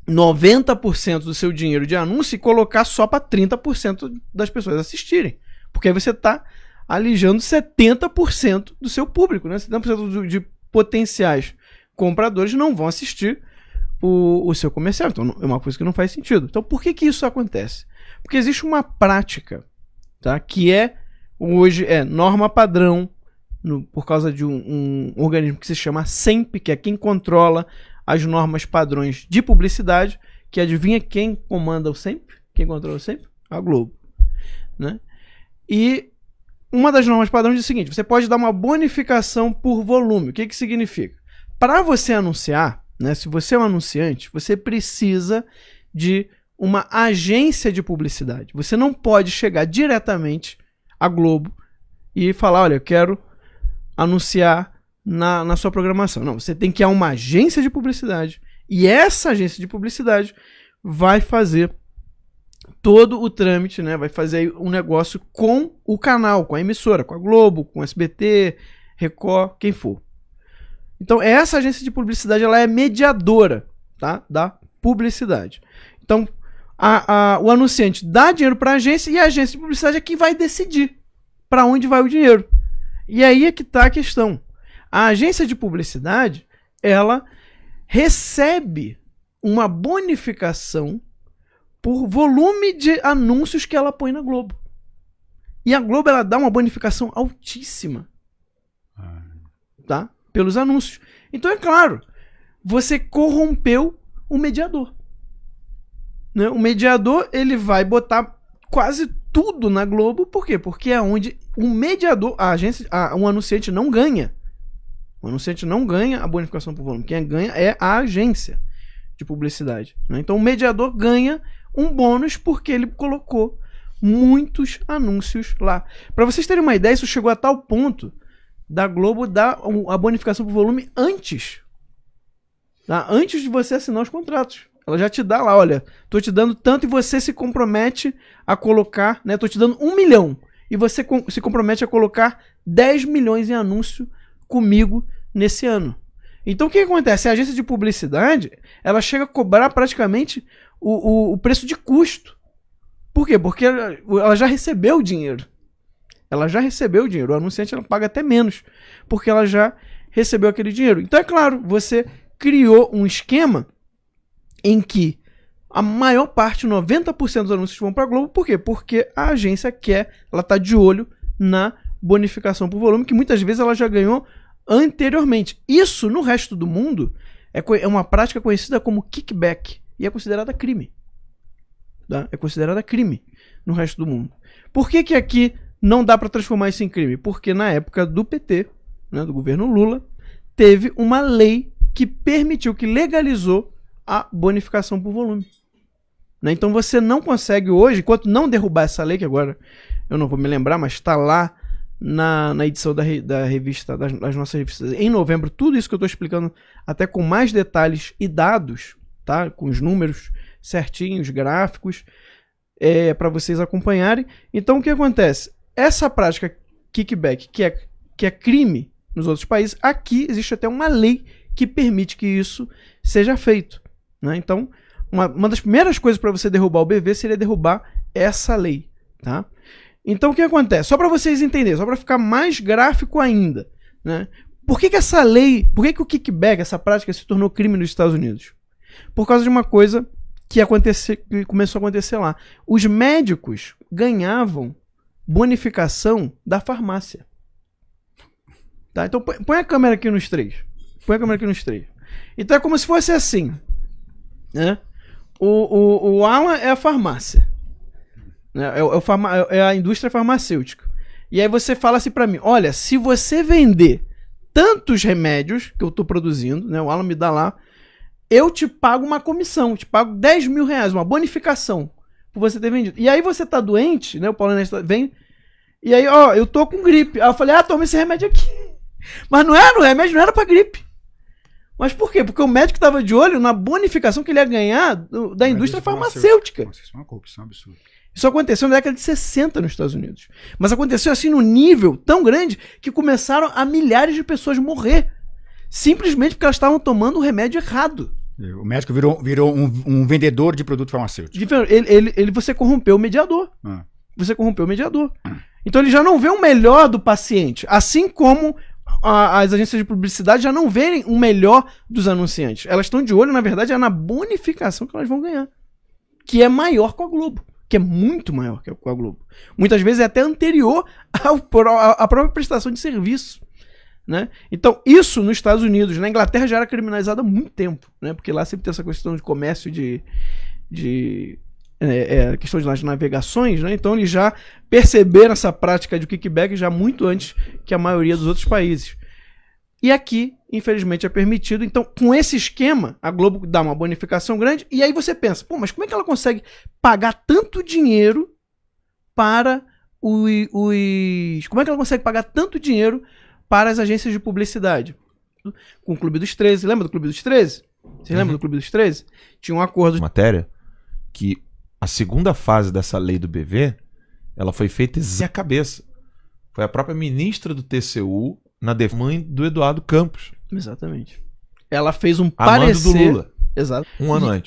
90% do seu dinheiro de anúncio e colocar só para 30% das pessoas assistirem. Porque aí você está alijando 70% do seu público, né? 70% de potenciais compradores não vão assistir o seu comercial. Então é uma coisa que não faz sentido. Então por que isso acontece? Porque existe uma prática, tá? Que hoje norma padrão, por causa de um organismo que se chama SEMP, que é quem controla as normas padrões de publicidade, que adivinha quem comanda o SEMP? Quem controla o SEMP? A Globo, né? E uma das normas padrões diz o seguinte: você pode dar uma bonificação por volume. O que significa? Para você anunciar, né, se você é um anunciante, você precisa de uma agência de publicidade. Você não pode chegar diretamente à Globo e falar, olha, eu quero anunciar na sua programação. Não, você tem que ir a uma agência de publicidade e essa agência de publicidade vai fazer todo o trâmite, né? Vai fazer um negócio com o canal, com a emissora, com a Globo, com o SBT, Record, quem for. Então essa agência de publicidade ela é mediadora, tá? Da publicidade. Então o anunciante dá dinheiro para a agência e a agência de publicidade é quem vai decidir para onde vai o dinheiro. E aí é que está a questão. A agência de publicidade ela recebe uma bonificação por volume de anúncios que ela põe na Globo. E a Globo ela dá uma bonificação altíssima, tá? Pelos anúncios. Então é claro, você corrompeu o mediador, né? O mediador ele vai botar quase tudo na Globo. Por quê? Porque é onde o mediador, um anunciante não ganha. O anunciante não ganha a bonificação por volume. Quem ganha é a agência de publicidade, né? Então o mediador ganha um bônus porque ele colocou muitos anúncios lá. Para vocês terem uma ideia, isso chegou a tal ponto da Globo dar a bonificação por volume antes. Tá? Antes de você assinar os contratos. Ela já te dá lá, olha, tô te dando tanto e você se compromete a colocar, né? Tô te dando 1 milhão e você se compromete a colocar 10 milhões em anúncio comigo nesse ano. Então o que acontece? A agência de publicidade, ela chega a cobrar praticamente o preço de custo. Por quê? Porque ela já recebeu o dinheiro. Ela já recebeu o dinheiro. O anunciante ela paga até menos, porque ela já recebeu aquele dinheiro. Então é claro, você criou um esquema em que a maior parte, 90% dos anúncios vão para a Globo. Por quê? Porque a agência ela está de olho na bonificação por volume, que muitas vezes ela já ganhou anteriormente. Isso, no resto do mundo, é uma prática conhecida como kickback e é considerada crime. Tá? É considerada crime no resto do mundo. Por que aqui não dá para transformar isso em crime? Porque na época do PT, né, do governo Lula, teve uma lei que permitiu, que legalizou a bonificação por volume. Né? Então você não consegue hoje, enquanto não derrubar essa lei, que agora eu não vou me lembrar, mas está lá na edição da revista, das nossas revistas, em novembro, tudo isso que eu estou explicando, até com mais detalhes e dados, tá? Com os números certinhos, gráficos, para vocês acompanharem. Então o que acontece? Essa prática kickback, que é crime nos outros países, aqui existe até uma lei que permite que isso seja feito. Né? Então, uma das primeiras coisas para você derrubar o BV seria derrubar essa lei. Tá? Então, o que acontece? Só para vocês entenderem, só para ficar mais gráfico ainda. Né? Por que essa lei, por que o kickback, essa prática, se tornou crime nos Estados Unidos? Por causa de uma coisa que começou a acontecer lá. Os médicos ganhavam bonificação da farmácia. Tá? Então, põe a câmera aqui nos três. Põe a câmera aqui nos três. Então, é como se fosse assim. Né? O Alan é a farmácia. Né? É a indústria farmacêutica. E aí você fala assim pra mim, olha, se você vender tantos remédios que eu tô produzindo, né? O Alan me dá lá, eu te pago uma comissão, te pago 10 mil reais, uma bonificação por você ter vendido. E aí você tá doente, né? O Paulo Ernesto vem, e aí, ó, eu tô com gripe. Aí eu falei, toma esse remédio aqui. Mas o remédio não era pra gripe. Mas por quê? Porque o médico estava de olho na bonificação que ele ia ganhar da indústria farmacêutica. Isso é uma corrupção absurda. Isso aconteceu na década de 60 nos Estados Unidos. Mas aconteceu assim no nível tão grande que começaram a milhares de pessoas morrer. Simplesmente porque elas estavam tomando o remédio errado. O médico virou um vendedor de produto farmacêutico. Você corrompeu o mediador. Você corrompeu o mediador. Então ele já não vê o melhor do paciente. Assim como as agências de publicidade já não verem o melhor dos anunciantes. Elas estão de olho, na verdade, na bonificação que elas vão ganhar. Que é maior com a Globo. Que é muito maior que com a Globo. Muitas vezes é até anterior à própria prestação de serviço. Né? Então, isso nos Estados Unidos, na Inglaterra já era criminalizado há muito tempo. Né? Porque lá sempre tem essa questão de comércio questão das navegações, né? Então eles já perceberam essa prática de kickback já muito antes que a maioria dos outros países. E aqui, infelizmente, é permitido. Então, com esse esquema, a Globo dá uma bonificação grande, e aí você pensa, pô, mas como é que ela consegue pagar tanto dinheiro para como é que ela consegue pagar tanto dinheiro para as agências de publicidade? Com o Clube dos 13, lembra do Clube dos 13? Vocês lembram do Clube dos 13? Tinha um acordo... Matéria que a segunda fase dessa lei do BV, ela foi feita sem a cabeça. Foi a própria ministra do TCU, na mãe do Eduardo Campos. Exatamente. Ela fez um parecer... do Lula. Exato. Um ano antes.